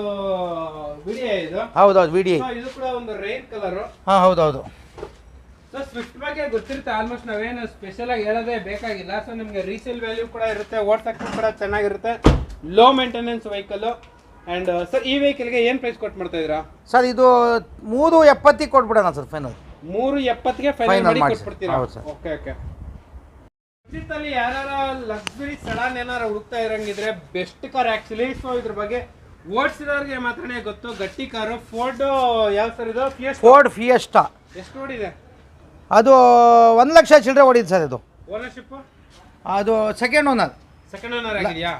VDI ಇದು?
ಹೌದು VDI.
ಇದು ಕೂಡ ಒಂದು ರೇರ್ ಕಲರ್.
ಹಾಂ ಹೌದು.
ಸೊ ಸ್ವಿಫ್ಟ್ ಬಗ್ಗೆ ಗೊತ್ತಿರುತ್ತೆ ಆಲ್ಮೋಸ್ಟ್, ನಾವೇನು ಸ್ಪೆಷಲ್ ಆಗಿ ಹೇಳೋದೇ ಬೇಕಾಗಿಲ್ಲ. ಸೊ ನಿಮಗೆ ರೀಸೇಲ್ ವ್ಯಾಲ್ಯೂ ಕೂಡ ಇರುತ್ತೆ, ಓಡ್ಸಕ್ಕೆ ಕೂಡ ಚೆನ್ನಾಗಿರುತ್ತೆ, low maintenance vehicle. And sir ಈ ವೆಹಿಕಲ್ಗೆ ಏನು ಪ್ರೈಸ್ ಕೊಟ್ಟು ಮಾಡ್ತಾ ಇದ್ದೀರಾ
ಸರ್? ಇದು 370 ಕೊಟ್ಬಿಡೋಣ ಸರ್ ಫೈನಲ್.
370ಗೆ ಫೈನಲ್ ಮಾಡಿ ಕೊಟ್ಬಿಡ್ತೀರಾ?
ಹೌದು ಸರ್.
ಓಕೆ. ಬಜೆಟಲ್ಲಿ ಯಾರು ಲಕ್ಸುರಿ ಸಡನ್ ಏನಾರು ಹುಡುಕ್ತಾ ಇರಂಗಿದ್ರೆ ಬೆಸ್ಟ್ ಕಾರ್ ಆ್ಯಕ್ಚುಲಿ. ಸೊ ಇದ್ರ ಬಗ್ಗೆ ಓಡಿಸಿದವ್ರಿಗೆ ಮಾತ್ರನೇ ಗೊತ್ತು. ಗಟ್ಟಿ ಕಾರು. ಫೋರ್ಡ್ ಯಾವ ಸರ್ ಇದು?
Ford fiesta.
ಎಷ್ಟು ಓಡಿದೆ?
ಅದು 1 ಲಕ್ಷ ಚಿಲ್ಲರೆ ಓಡಿದೆ ಸರ್. ಇದು
ಓನರ್ಶಿಪ್?
ಅದು ಸೆಕೆಂಡ್ ಓನರ್
ಆಗಿದೆಯಾ?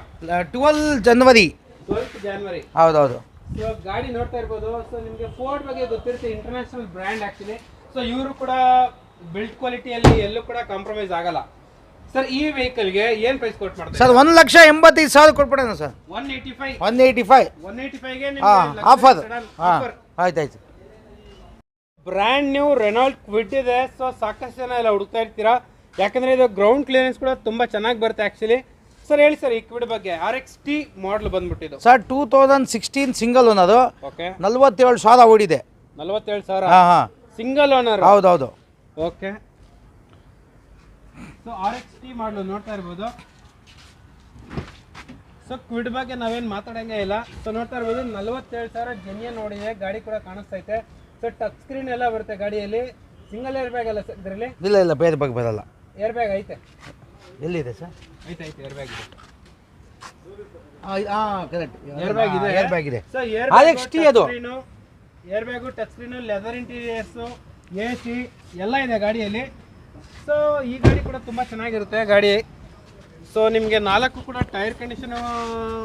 12 ಜನವರಿ. ಹೌದು.
ಸೊ ಗಾಡಿ ನೋಡ್ತಾ ಇರ್ಬೋದು. ಸೊ ನಿಮಗೆ ಫೋರ್ಡ್ ಬಗ್ಗೆ ಗೊತ್ತಿರುತ್ತೆ, ಇಂಟರ್ನ್ಯಾಷನಲ್ ಬ್ರ್ಯಾಂಡ್ ಆ್ಯಕ್ಚುಲಿ. ಸೊ ಇವರು ಕೂಡ ಬಿಲ್ಡ್ ಕ್ವಾಲಿಟಿಯಲ್ಲಿ ಎಲ್ಲೂ ಕೂಡ ಕಾಂಪ್ರಮೈಸ್ ಆಗಲ್ಲ. ಸರ್ ಈ ವೆಹಿಕಲ್ಗೆ ಏನು ಪ್ರೈಸ್ ಕೊಟ್ಟು ಮಾಡ್ತಾರೆ
ಸರ್? 1,85,000 ಕೊಟ್ಬಿಡೋಣ ಸರ್.
185ಗೆ
ಆಫರ್. ಆಯ್ತು.
ಬ್ರ್ಯಾಂಡ್ ನ್ಯೂ ರೆನಾಲ್ಟ್ ಕ್ವಿಡ್ ಇದೆ. ಸೊ ಸಾಕಷ್ಟು ಜನ ಎಲ್ಲ ಹುಡುಕ್ತಾ ಇರ್ತೀರಾ, ಯಾಕಂದರೆ ಇದು ಗ್ರೌಂಡ್ ಕ್ಲಿಯರೆನ್ಸ್ ಕೂಡ ತುಂಬ ಚೆನ್ನಾಗಿ ಬರುತ್ತೆ ಆ್ಯಕ್ಚುಲಿ. ಸರ್ ಹೇಳಿ ಸರ್ ಈ ಕ್ವಿಡ್ ಬಗ್ಗೆ. RXT ಮಾಡಲ್ ಬಂದ್ಬಿಟ್ಟಿದ್ದು
ಸರ್. 2016 single owner.
ಓಕೆ.
47,000 ಓಡಿದೆ.
47,000
ಹಾಂ.
Single owner.
ಹೌದು.
ಓಕೆ. ಸೊ RXT ಮಾಡಲು ನೋಡ್ತಾ ಇರ್ಬೋದು. ಸೊ ಕ್ವಿಡ್ ಬಗ್ಗೆ ನಾವೇನು ಮಾತಾಡೋಂಗೇ ಇಲ್ಲ. ಸೊ ನೋಡ್ತಾ ಇರ್ಬೋದು 47,000 ಜೆನ್ಯನ್ ಓಡಿದೆ. ಗಾಡಿ ಕೂಡ ಕಾಣಿಸ್ತೈತೆ. ಸೊ ಟಚ್ ಸ್ಕ್ರೀನ್ ಎಲ್ಲ ಬರುತ್ತೆ ಗಾಡಿಯಲ್ಲಿ. ಸಿಂಗಲ್ ಏರ್ ಬ್ಯಾಗ್ ಅಲ್ಲ ಸರ್ ಇದರಲ್ಲಿ?
ಇಲ್ಲ ಬೇರೆ ಬಗ್ಗೆ ಬರಲ್ಲ.
ಏರ್ ಬ್ಯಾಗ್ ಐತೆ?
ಎಲ್ಲಿದೆ ಸರ್?
ಐತೆ ಏರ್ ಬ್ಯಾಗ್ ಇದೆ.
ಕರೆಕ್ಟ್
ಏರ್ ಬ್ಯಾಗ್ ಇದೆ.
ಏರ್ ಬ್ಯಾಗ್ ಇದೆ.
ಸೊ ಏರ್
RXT ಅದು.
Air bag, touch screen, leather interiors, AC ಎಲ್ಲ ಇದೆ ಗಾಡಿಯಲ್ಲಿ. ಸೊ ಈ ಗಾಡಿ ಕೂಡ ತುಂಬ ಚೆನ್ನಾಗಿರುತ್ತೆ ಗಾಡಿ. ಸೊ ನಿಮಗೆ 4 ಕೂಡ ಟೈರ್ ಕಂಡೀಷನ್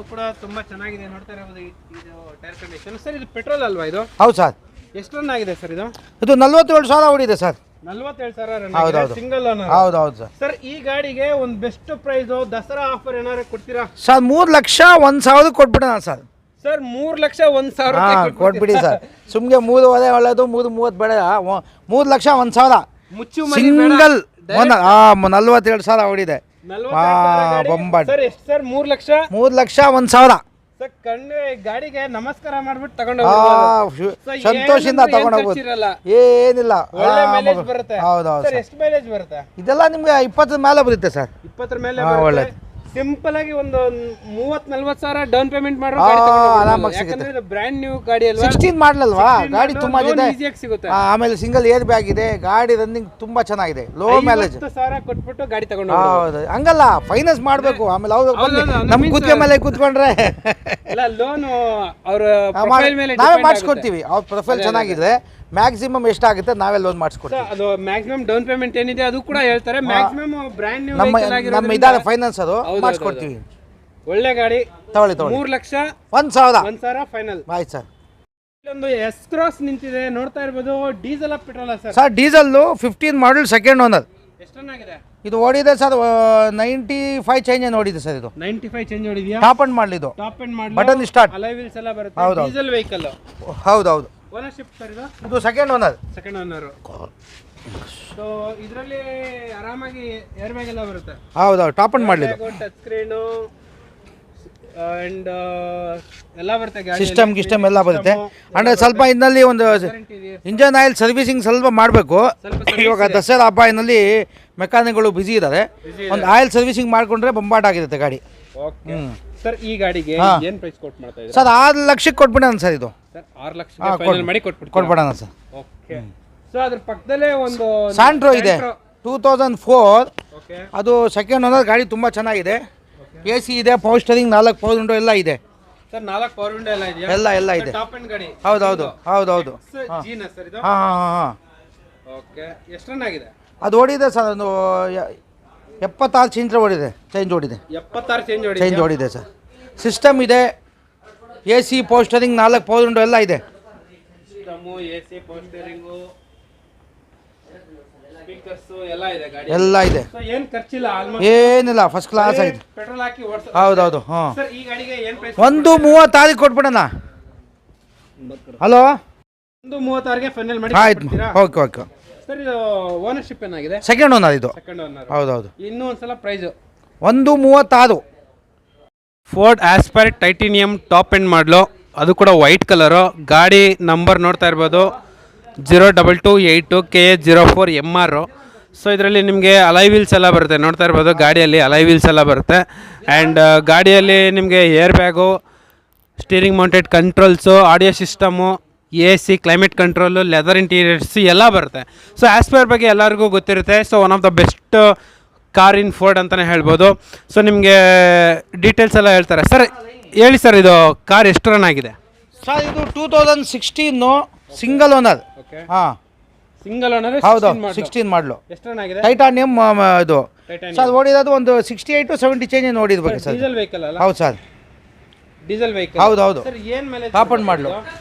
ಕೂಡ ತುಂಬ ಚೆನ್ನಾಗಿದೆ. ನೋಡ್ತಾ ಇರಬಹುದು ಇದು ಟೈರ್ ಕಂಡೀಷನ್. ಸರ್ ಇದು ಪೆಟ್ರೋಲ್ ಅಲ್ವಾ ಇದು?
ಹೌದು ಸರ್.
ಎಷ್ಟು ರನ್ ಆಗಿದೆ ಸರ್ ಇದು?
ಇದು 47,000 ಓಡಿದೆ ಸರ್.
47,000 ರನ್
ಹೌದು,
ಆಗಿದೆ,
ಹೌದು.
Single owner.
ಹೌದು ಹೌದು ಸರ್.
ಸರ್ ಈ ಗಾಡಿಗೆ ಒಂದು ಬೆಸ್ಟ್ ಪ್ರೈಸ್ ದಸರಾ ಆಫರ್ ಏನಾದ್ರು ಕೊಡ್ತೀರಾ
ಸರ್? 3,01,000 ಕೊಟ್ಬಿಡೋಣ ಸರ್.
ಸರ್ 3,01,000
ಕೊಟ್ಬಿಡಿ ಸರ್. ಸುಮ್ಗೆ 3 ಒಳ್ಳೇದು, 3,30 ಬೇಡ. 3,01,000
ಮುಚ್ಚು
ಸಿಂಗಲ್ 47,000 ಓಡಿದೆ. ಬೊಂಬಾಟ್.
ಸರ್ ಎಷ್ಟು ಸರ್?
3,01,000.
ಸರ್ ಕಣ್ಣು ಗಾಡಿಗೆ ನಮಸ್ಕಾರ ಮಾಡ್ಬಿಟ್ಟು ತಗೊಂಡು
ಸಂತೋಷದಿಂದ ತಗೊಂಡೋಗ್ಬೋದು. ಏನಿಲ್ಲ.
ಬರುತ್ತೆ.
ಹೌದೌದು.
ಸರ್ ಎಷ್ಟು ಮೈಲೇಜ್ ಬರುತ್ತೆ?
ಇದೆಲ್ಲ ನಿಮ್ಗೆ 20 ಮೇಲೆ ಬರುತ್ತೆ ಸರ್.
20 ಮೇಲೆ
ಒಳ್ಳೇದು.
ಸಿಂಪಲ್ ಆಗಿ ಒಂದು 30-40 ಸಾವಿರ ಡೌನ್ ಪೇಮೆಂಟ್ ಮಾಡೋ
ಆರಾಮಾಗಿ ಸಿಗುತ್ತೆ.
ಯಾಕಂದ್ರೆ ಬ್ರ್ಯಾಂಡ್ ನ್ಯೂ ಗಾಡಿ ಅಲ್ವಾ,
16 ಮಾಡಲಲ್ವಾ ಗಾಡಿ ತುಂಬಾ ಇದೆ.
ಈಸಿಯಾಗಿ ಸಿಗುತ್ತೆ.
ಆಮೇಲೆ ಸಿಂಗಲ್ ಏರ್ ಬ್ಯಾಗ್ ಇದೆ. ಗಾಡಿ ರನ್ನಿಂಗ್ ತುಂಬಾ ಚೆನ್ನಾಗಿದೆ. Low mileage.
50,000 ಕೊಟ್ಬಿಟ್ಟು ಗಾಡಿ ತಗೊಂಡು
ಹೌದು. ಹಂಗಲ್ಲ, ಫೈನಾನ್ಸ್ ಮಾಡಬೇಕು. ಆಮೇಲೆ ನಮ್ ಕೂತ್ಕೆ ಮೇಲೆ ಕೂತ್ಕೊಂಡ್ರೆ
ಇಲ್ಲ, ಲೋನ್ ಅವ್ರ ಪ್ರೊಫೈಲ್ ಮೇಲೆ
ನಾವೇ ಮಾಡಿಸ್ಕೊಡ್ತೀವಿ. ಅವ್ರ ಪ್ರೊಫೈಲ್ ಚೆನ್ನಾಗಿದ್ರೆ ಮ್ಯಾಕ್ಸಿಮಮ್ ಎಷ್ಟಾಗುತ್ತೆ ನಾವೇ ಲೋನ್ ಮಾಡಿಸ್ಕೊಡ್ತೀವಿ.
ಅದು ಮ್ಯಾಕ್ಸಿಮಮ್ ಡೌನ್ ಪೇಮೆಂಟ್ ಏನಿದೆ ಅದು ಕೂಡ ಹೇಳ್ತಾರೆ. ಮ್ಯಾಕ್ಸಿಮಮ್ ಬ್ರ್ಯಾಂಡ್ ನ್ಯೂ
ನಮ್ಮ ಇದಾರೆ ಫೈನಾನ್ಸ್, ಅದು ಮಾಡಿಸ್ಕೊಡ್ತೀವಿ.
ಒಳ್ಳೆ ಗಾಡಿ
ತಗೊಳ್ಳಿ.
3,01,000 ಫೈನಲ್.
ಆಯ್ತು ಸರ್.
ಇಲ್ಲೊಂದು ಎಸ್ ಕ್ರಾಸ್ ನಿಂತಿದೆ, ನೋಡ್ತಾ ಇರ್ಬೋದು. Diesel petrol sir?
Sir diesel 15 ಮಾಡಲ್, ಸೆಕೆಂಡ್ ಓನರ್.
ಎಷ್ಟು ರನ್ ಆಗಿದೆ
ಇದು? ಓಡಿದೆ ಸರ್ 95 ಚೇಂಜ್ ಏನು ಓಡಿದೆ ಸರ್. ಇದು
95 ಚೇಂಜ್ ಓಡಿದ್ಯಾ?
ಟಾಪ್ ಅಂಡ್ ಮಾಡಲಿ. ಇದು
top and model,
button start,
alloy wheels ಎಲ್ಲ ಬರುತ್ತೆ.
ಹೌದು.
Diesel vehicle.
ಹೌದೌದು.
ಓನರ್ಶಿಪ್ ಸರ್ ಇದು?
ಇದು second owner.
Second owner. So ಇದರಲ್ಲಿ ಆರಾಮಾಗಿ ಏರ್ ಬ್ಯಾಗ್ ಎಲ್ಲ ಬರುತ್ತೆ.
ಹೌದೌದು. ಟಾಪ್ ಅಂಡ್ ಮಾಡಲಿ.
ಟಚ್ ಸ್ಕ್ರೀನು ಅಂಡ್ ಎಲ್ಲ ಬರುತ್ತೆ.
ಸಿಸ್ಟಮ್ ಎಲ್ಲ ಬರುತ್ತೆ. ಅಂದ್ರೆ ಸ್ವಲ್ಪ ಇನ್ನಲ್ಲಿ ಒಂದು ಇಂಜನ್ ಆಯಿಲ್ ಸರ್ವಿಸಿಂಗ್ ಸ್ವಲ್ಪ ಮಾಡಬೇಕು. ಇವಾಗ ದಸರಾ ಹಬ್ಬ ಇನ್ನಲ್ಲಿ ಮೆಕ್ಯಾನಿಕ್ಗಳು ಬ್ಯುಸಿ ಇದ್ದಾರೆ. ಒಂದು ಆಯಿಲ್ ಸರ್ವಿಸಿಂಗ್ ಮಾಡ್ಕೊಂಡ್ರೆ ಬೊಂಬಾಟ್ ಆಗಿರುತ್ತೆ ಗಾಡಿ.
Okay sir. ಈ ಗಾಡಿಗೆ ಏನು ಪ್ರೈಸ್ ಕೊಟ್ಟು ಮಾಡ್ತಾ ಇದ್ದೀರಾ
ಸರ್? 6 ಲಕ್ಷಕ್ಕೆ ಕೊಟ್ಬಿಡೋಣ ಸರ್. ಇದು
ಸರ್ 6 ಲಕ್ಷ ಫೈನಲ್ ಮಾಡಿ
ಕೊಟ್ಬಿಡೋಣ ಸರ್.
ಓಕೆ. ಸೊ ಅದ್ರ ಪಕ್ಕದಲ್ಲೇ ಒಂದು
ಸ್ಯಾಂಟ್ರೋ ಇದೆ, 2004.
ಓಕೆ.
ಅದು ಸೆಕೆಂಡ್ ಓನರ್. ಗಾಡಿ ತುಂಬ ಚೆನ್ನಾಗಿದೆ. AC ಇದೆ, ಪವರ್ ಸ್ಟೀರಿಂಗ್, 4 ಪವರ್ ವಿಂಡೋ ಎಲ್ಲ ಇದೆ
ಸರ್. 4 ಪವರ್ ವಿಂಡೋ ಎಲ್ಲ ಇದೆಯಾ?
ಎಲ್ಲ ಇದೆ.
ಟಾಪ್ ಎಂಡ್ ಗಾಡಿ.
ಹೌದೌದು.
ಜೀನಾ ಸರ್ ಇದು?
ಹಾಂ.
ಓಕೆ. ಎಷ್ಟು ರನ್ ಆಗಿದೆ?
ಅದು ಓಡಿದೆ ಸರ್. ಒಂದು 76 ಚೇಂಜ್ ಓಡಿದೆ.
76
ಚೇಂಜ್ ಓಡಿದೆ ಸರ್. ಸಿಸ್ಟಮ್ ಇದೆ, AC, power steering, 4 power window ಎಲ್ಲ ಇದೆ.
AC, ಪವರ್ ಸ್ಟೀರಿಂಗ್, ಸ್ಪೀಕರ್ಸ್ ಎಲ್ಲ ಇದೆ ಗಾಡಿ.
ಎಲ್ಲ ಇದೆ.
ಸೊ ಏನು ಖರ್ಚಿಲ್ಲ, ಆಲ್ಮೋಸ್ಟ್
ಏನಿಲ್ಲ, ಫಸ್ಟ್ ಕ್ಲಾಸ್ ಆಗಿದೆ.
ಪೆಟ್ರೋಲ್ ಹಾಕಿ ಓಡಿಸೋದು.
ಹೌದೌದು. ಹಾಂ.
ಸರ್ ಈ ಗಾಡಿಗೆ ಏನು ಪ್ರೈಸ್?
1,36 ಕೊಟ್ಬಿಡೋಣ. ಹಲೋ,
1,36ಗೆ ಫೈನಲ್ ಮಾಡಿ
ಆಯ್ತು.
ಕೊಡ್ತೀರಾ?
ಓಕೆ.
ಸರ್ ಇದು ಓನರ್ಶಿಪ್ ಏನಾಗಿದೆ?
ಸೆಕೆಂಡ್ ಓನರ್ ಇದು.
Second owner.
ಹೌದೌದು.
ಇನ್ನೂ ಒಂದ್ಸಲ price
1,36.
Ford Aspire Titanium top end ಮಾಡಲು, ಅದು ಕೂಡ ವೈಟ್ ಕಲರು. ಗಾಡಿ ನಂಬರ್ ನೋಡ್ತಾ ಇರ್ಬೋದು 02282 KA04 MR. ಸೊ ಇದರಲ್ಲಿ ನಿಮಗೆ ಅಲಾಯ್ ವೀಲ್ಸ್ ಎಲ್ಲ ಬರುತ್ತೆ. ನೋಡ್ತಾ ಇರ್ಬೋದು ಗಾಡಿಯಲ್ಲಿ ಅಲಾಯ್ ವೀಲ್ಸ್ ಎಲ್ಲ ಬರುತ್ತೆ. ಆ್ಯಂಡ್ ಗಾಡಿಯಲ್ಲಿ ನಿಮಗೆ air bag, steering mounted controls, audio system, AC, climate control, leather interiors ಎಲ್ಲ ಬರುತ್ತೆ. ಸೊ ಆಸ್ಪೈರ್ ಬಗ್ಗೆ ಎಲ್ಲರಿಗೂ ಗೊತ್ತಿರುತ್ತೆ. So one of the best car in Ford ಅಂತಲೇ ಹೇಳ್ಬೋದು. ಸೊ ನಿಮಗೆ ಡೀಟೇಲ್ಸ್ ಎಲ್ಲ ಹೇಳ್ತಾರೆ. ಸರ್ ಹೇಳಿ ಸರ್, ಇದು ಕಾರ್ ಎಷ್ಟು ರನ್ ಆಗಿದೆ?
ಸರ್ ಇದು 2016 ಸಿಂಗಲ್ ಓನರ್. ಹಾಂ,
ಸಿಂಗಲ್ ಓನರ್.
ಹೌದು, 16 ಮಾಡಲು.
ಎಷ್ಟು ರನ್ ಆಗಿದೆ?
ಟೈಟಾನಿಯಂ ಇದು ಸರ್. ಓಡಿರೋದು ಒಂದು 68 to 70 ಚೇಂಜ್ ನೋಡಿರ್ಬೇಕು ಸರ್.
ಡೀಸೆಲ್ ವೆಹಿಕಲ್ ಅಲ್ಲ?
ಹೌದು ಸರ್,
ಡೀಸೆಲ್ ವೆಹಿಕಲ್.
ಹೌದು.
ಸರ್ ಏನು ಮೇಲೆ
ಟಾಪ್ ಅಂಡ್ ಮಾಡಲು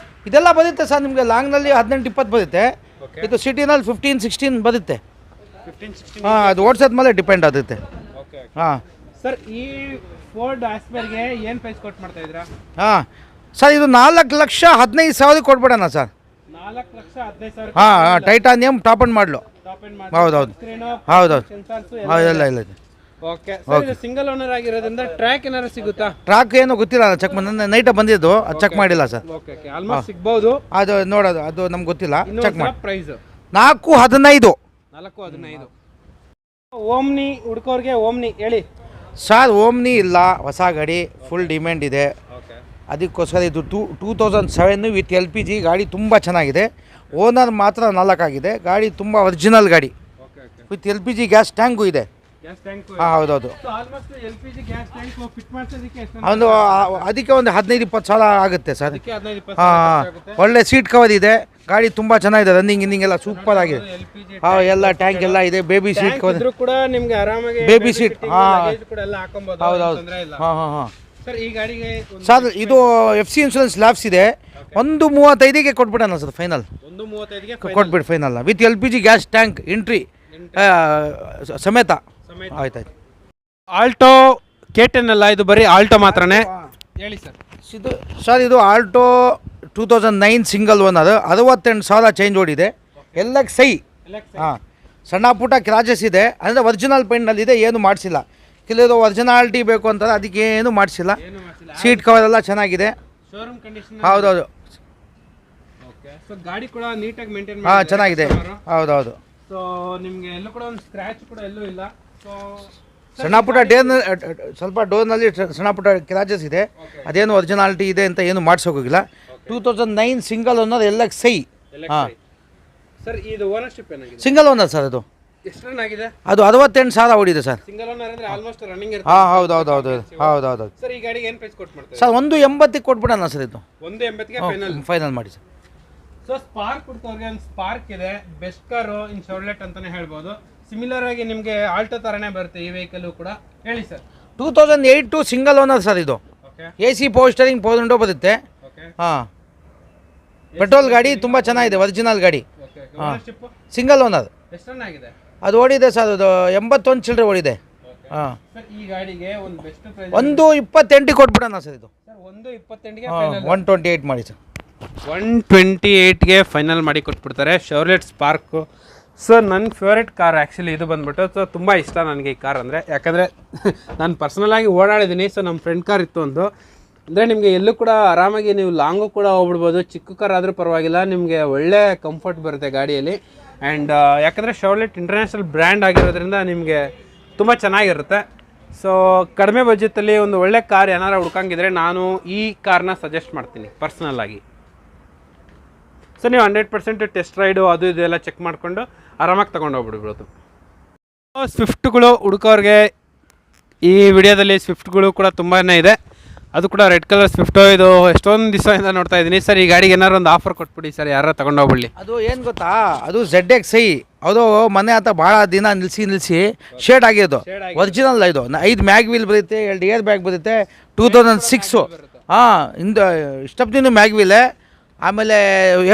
ಇದೆಲ್ಲ ಬರುತ್ತೆ ಸರ್. ನಿಮಗೆ ಲಾಂಗ್ನಲ್ಲಿ 18-20 ಬರುತ್ತೆ. ಇದು ಸಿಟಿನಲ್ಲಿ 15-16 ಬರುತ್ತೆ.
15-16.
ಹಾಂ, ಅದು ಓಡಿಸೋದ ಮೇಲೆ ಡಿಪೆಂಡ್ ಆಗುತ್ತೆ.
ಓಕೆ.
ಹಾಂ
ಸರ್ ಈ ಫೋರ್ಡ್ ಆಸ್ಪೈರ್ಗೆ ಏನು ಪ್ರೈಸ್ ಕೊಟ್ಟು ಮಾಡ್ತಾ ಇದ್ದೀರಾ?
ಹಾಂ ಸರ್, ಇದು 4,15,000 ಕೊಟ್ಬಿಡೋಣ ಸರ್.
4,15,000.
ಹಾಂ, ಟೈಟಾನಿಯಂ ಟಾಪ್ ಅಂಡ್ ಮಾಡಲು. ಹೌದೌದು. ಎಲ್ಲ ಇದೆ.
ಓಕೆ. ಸರ್ ಇದು ಸಿಂಗಲ್ ಓನರ್ ಆಗಿರೋದ್ರಿಂದ ಟ್ರ್ಯಾಕ್ ಏನಾದ್ರು ಸಿಗುತ್ತಾ?
ಟ್ರ್ಯಾಕ್ ಏನೋ ಗೊತ್ತಿಲ್ಲ, ಚೆಕ್ ನೈಟ್ ಬಂದಿದ್ದು, ಅದು ಚೆಕ್ ಮಾಡಿಲ್ಲ ಸರ್.
ಓಕೆ. ಆಲ್ಮೋಸ್ಟ್ ಸಿಗ್ಬೋದು.
ಅದು ನೋಡೋದು, ಅದು ನಮ್ಗೆ ಗೊತ್ತಿಲ್ಲ, ಚೆಕ್ ಮಾಡಿ.
ಪ್ರೈಸ್
4,15.
4,15. ಓಮ್ನಿ ಹುಡ್ಕೋರ್ಗೆ ಓಮ್ನಿ ಹೇಳಿ
ಸರ್. ಓಮ್ನಿ ಇಲ್ಲ, ಹೊಸ ಗಾಡಿ, ಫುಲ್ ಡಿಮ್ಯಾಂಡ್ ಇದೆ. ಅದಕ್ಕೋಸ್ಕರ ಇದು 2007 ವಿತ್ LPG ಗಾಡಿ ತುಂಬ ಚೆನ್ನಾಗಿದೆ. ಓನರ್ ಮಾತ್ರ 4 ಆಗಿದೆ. ಗಾಡಿ ತುಂಬ ಒರಿಜಿನಲ್ ಗಾಡಿ, ವಿತ್ LPG ಗ್ಯಾಸ್ ಟ್ಯಾಂಕು ಇದೆ.
ಗ್ಯಾಸ್ ಟ್ಯಾಂಕ್
ಹಾಂ ಹೌದೌದು.
Almost LPG gas tank fit ಮಾಡ್ಸೋದಕ್ಕೆ
ಒಂದು ಅದಕ್ಕೆ ಒಂದು 15-20 ಸಾವಿರ ಆಗುತ್ತೆ ಸರ್.
15-20
ಹಾಂ ಒಳ್ಳೆ ಸೀಟ್ ಕವರ್ ಇದೆ, ಗಾಡಿ ತುಂಬ ಚೆನ್ನಾಗಿದೆ, ರನ್ನಿಂಗ್ ಇನ್ನಿಂಗ್ ಎಲ್ಲ ಸೂಪರ್ ಆಗಿದೆ. ಹಾಂ ಎಲ್ಲ ಟ್ಯಾಂಕ್ ಎಲ್ಲ ಇದೆ, ಬೇಬಿ ಸೀಟ್ ಕವರ್
ಕೂಡ ನಿಮ್ಗೆ ಆರಾಮಾಗಿ
ಬೇಬಿ ಸೀಟ್. ಹಾಂ
ಕೂಡ ಎಲ್ಲ ಹಾಕೊಬಹುದು.
ಹೌದೌದು.
ತೊಂದರೆ ಇಲ್ಲ.
ಹಾಂ ಹಾಂ ಹಾಂ
ಸರ್ ಈ ಗಾಡಿಗೆ
ಸರ್ ಇದು FC ಇನ್ಶೂರೆನ್ಸ್ ಲ್ಯಾಬ್ಸ್ ಇದೆ. 135ಗೆ ಕೊಟ್ಬಿಡೋಣ ಸರ್ ಫೈನಲ್.
135ಗೆ
ಕೊಟ್ಬಿಟ್ಟು final with LPG gas tank entry ಸಮೇತ. ಆಯ್ತಾಯ್ತು.
ಆಲ್ಟೋ K10 ಅಲ್ಲ, ಇದು ಬರೀ ಆಲ್ಟೋ ಮಾತ್ರನೇ. ಹೇಳಿ ಸರ್.
ಇದು ಆಲ್ಟೋ 2009 ಸಿಂಗಲ್ ಓನರ್, 68,000 ಚೇಂಜ್ ಓಡಿದೆ. LXi. ಹಾಂ ಸಣ್ಣ ಪುಟ್ಟ ಕ್ರಾಚಸ್ ಇದೆ, ಅಂದರೆ ಒರಿಜಿನಲ್ ಪೇಂಟ್ನಲ್ಲಿದೆ, ಏನು ಮಾಡಿಸಿಲ್ಲ. ಕೆಲವರು ಒರಿಜಿನಾಲಿಟಿ ಬೇಕು ಅಂತಾರೆ, ಅದಕ್ಕೆ ಏನು ಮಾಡಿಸಿಲ್ಲ. ಸೀಟ್ ಕವರ್ ಎಲ್ಲ ಚೆನ್ನಾಗಿದೆ,
ಶೋರೂಮ್ ಕಂಡೀಷನ್.
ಹೌದೌದು.
ಓಕೆ, ಸೊ ಗಾಡಿ ಕೂಡ ನೀಟಾಗಿ ಮೇಂಟೈನ್
ಹಾಂ ಚೆನ್ನಾಗಿದೆ, ಹೌದೌದು.
ಸೊ ನಿಮಗೆ ಎಲ್ಲೂ ಕೂಡ ಒಂದು ಸ್ಕ್ರ್ಯಾಚ್ ಕೂಡ ಎಲ್ಲೂ ಇಲ್ಲ. ಸೊ
ಸಣ್ಣ ಪುಟ್ಟ ಸ್ವಲ್ಪ ಡೋರ್ನಲ್ಲಿ ಸಣ್ಣ ಪುಟ್ಟ ಕ್ರಾಚಸ್ ಇದೆ, ಅದೇನು ಒರಿಜಿನಾಲಿಟಿ ಇದೆ ಅಂತ ಏನು ಮಾಡಿಸೋಕ್ಕೋಗಿಲ್ಲ. 2009 ಸಿಂಗಲ್ ಓನರ್ LXi. ಹಾಂ
ಸರ್ ಇದು ಓನರ್ಶಿಪ್ ಏನಾಗಿದೆ?
Single owner sir. ಅದು
ಎಷ್ಟು ರನ್ ಆಗಿದೆ?
ಅದು 68,000 ಓಡಿದೆ ಸರ್.
ಸಿಂಗಲ್ ಓನರ್ ಅಂದ್ರೆ ಆಲ್ಮೋಸ್ಟ್ ರನ್ನಿಂಗ್ ಇರುತ್ತೆ.
ಹಾಂ ಹೌದೌದು.
ಸರ್ ಈ ಗಾಡಿಗೆ ಏನು ಪ್ರೈಸ್ ಕೊಟ್ಟು ಮಾಡ್ತಾರೆ
ಸರ್? 180ಗೆ ಕೊಟ್ಬಿಡೋಣ ಸರ್. ಇದು
180ಗೆ
ಫೈನಲ್ ಮಾಡಿ ಸರ್.
ಸೊ ಸ್ಪಾರ್ಕ್ ಕೊಡ್ತವ್ರಿಗೆ ಒಂದು ಸ್ಪಾರ್ಕ್ ಇದೆ, ಬೆಸ್ಟ್ ಕಾರು ಇನ್ ಶೌರ್ಲೆಟ್ ಅಂತಾನೆ ಹೇಳ್ಬೋದು. ಸಿಮಿಲರ್ ಆಗಿ ನಿಮಗೆ ಆಲ್ಟೋ ತರನೇ ಬರುತ್ತೆ ಈ ವೆಹಿಕಲ್ ಕೂಡ. ಹೇಳಿ ಸರ್.
2008 single owner sir. ಇದು AC power steering power window ಬರುತ್ತೆ. ಹಾಂ ಪೆಟ್ರೋಲ್ ಗಾಡಿ, ತುಂಬ ಚೆನ್ನಾಗಿದೆ, ಒರಿಜಿನಲ್ ಗಾಡಿ. ಹಾಂ ಸಿಂಗಲ್ ಓನರ್.
ಎಷ್ಟು ರನ್ ಆಗಿದೆ?
ಅದು ಓಡಿದೆ ಸರ್, ಅದು 81 ಚಿಲ್ಲರೆ ಓಡಿದೆ. ಹಾಂ
ಸರ್ ಈ ಗಾಡಿಗೆ ಒಂದು ಬೆಸ್ಟ್ ಪ್ರೈಸ್
128ಗೆ ಕೊಟ್ಬಿಡೋಣ ಸರ್. ಇದು
ಸರ್ 128ಗೆ
128 ಮಾಡಿ ಸರ್.
128ಗೆ ಫೈನಲ್ ಮಾಡಿ ಕೊಟ್ಬಿಡ್ತಾರೆ ಶೌರ್ಲೆಟ್ ಸ್ಪಾರ್ಕು. ಸೊ ನನ್ನ ಫೇವ್ರೆಟ್ ಕಾರ್ ಆ್ಯಕ್ಚುಲಿ ಇದು ಬಂದ್ಬಿಟ್ಟು. ಸೊ ತುಂಬ ಇಷ್ಟ ನನಗೆ ಈ ಕಾರ್ ಅಂದರೆ, ಯಾಕಂದರೆ ನಾನು ಪರ್ಸ್ನಲಾಗಿ ಓಡಾಡಿದ್ದೀನಿ. ಸೊ ನಮ್ಮ ಫ್ರೆಂಡ್ ಕಾರ್ ಇತ್ತು ಒಂದು, ಅಂದರೆ ನಿಮಗೆ ಎಲ್ಲೂ ಕೂಡ ಆರಾಮಾಗಿ ನೀವು ಲಾಂಗು ಕೂಡ ಹೋಗ್ಬಿಡ್ಬೋದು. ಚಿಕ್ಕ ಕಾರ್ ಆದರೂ ಪರವಾಗಿಲ್ಲ, ನಿಮಗೆ ಒಳ್ಳೆ ಕಂಫರ್ಟ್ ಬರುತ್ತೆ ಗಾಡಿಯಲ್ಲಿ. ಆ್ಯಂಡ್ ಯಾಕಂದರೆ ಶೌರ್ಲೆಟ್ ಇಂಟರ್ನ್ಯಾಷನಲ್ ಬ್ರ್ಯಾಂಡ್ ಆಗಿರೋದ್ರಿಂದ ನಿಮಗೆ ತುಂಬ ಚೆನ್ನಾಗಿರುತ್ತೆ. ಸೊ ಕಡಿಮೆ ಬಜೆಟಲ್ಲಿ ಒಂದು ಒಳ್ಳೆ ಕಾರ್ ಏನಾರು ಹುಡ್ಕಂಗಿದ್ರೆ ನಾನು ಈ ಕಾರ್ನ ಸಜೆಸ್ಟ್ ಮಾಡ್ತೀನಿ ಪರ್ಸ್ನಲ್ಲಾಗಿ. ಸೊ ನೀವು 100% ಟೆಸ್ಟ್ ರೈಡು ಅದು ಇದೆಲ್ಲ ಚೆಕ್ ಮಾಡಿಕೊಂಡು ಆರಾಮಾಗಿ ತೊಗೊಂಡೋಗ್ಬಿಡ್ಬೋದು. ಸ್ವಿಫ್ಟ್ಗಳು ಹುಡುಕೋರಿಗೆ ಈ ವಿಡಿಯೋದಲ್ಲಿ ಸ್ವಿಫ್ಟ್ಗಳು ಕೂಡ ತುಂಬಾ ಇದೆ. ಅದು ಕೂಡ ರೆಡ್ ಕಲರ್ ಸ್ವಿಫ್ಟು. ಇದು ಎಷ್ಟೊಂದು ದಿವಸದಿಂದ ನೋಡ್ತಾ ಇದ್ದೀನಿ ಸರ್. ಈ ಗಾಡಿಗೆ ಏನಾರು ಒಂದು ಆಫರ್ ಕೊಟ್ಬಿಡಿ ಸರ್, ಯಾರು ತೊಗೊಂಡೋಗ್ಬಿಡ್ಲಿ.
ಅದು ಏನು ಗೊತ್ತಾ, ಅದು ZXi. ಅದು ಮನೆ ಹತ್ರ ಭಾಳ ದಿನ ನಿಲ್ಲಿಸಿ ಶೇಡ್ ಆಗಿರೋದು, ಒರಿಜಿನಲ್. ಇದು 5 ಮ್ಯಾಗ್ ವೀಲ್ ಬರುತ್ತೆ, 2 ಏರ್ ಬ್ಯಾಗ್ ಬರುತ್ತೆ. 2006. ಹಾಂ ಇಷ್ಟಪಟ್ಟು ಮ್ಯಾಗ್ ವೀಲೆ. ಆಮೇಲೆ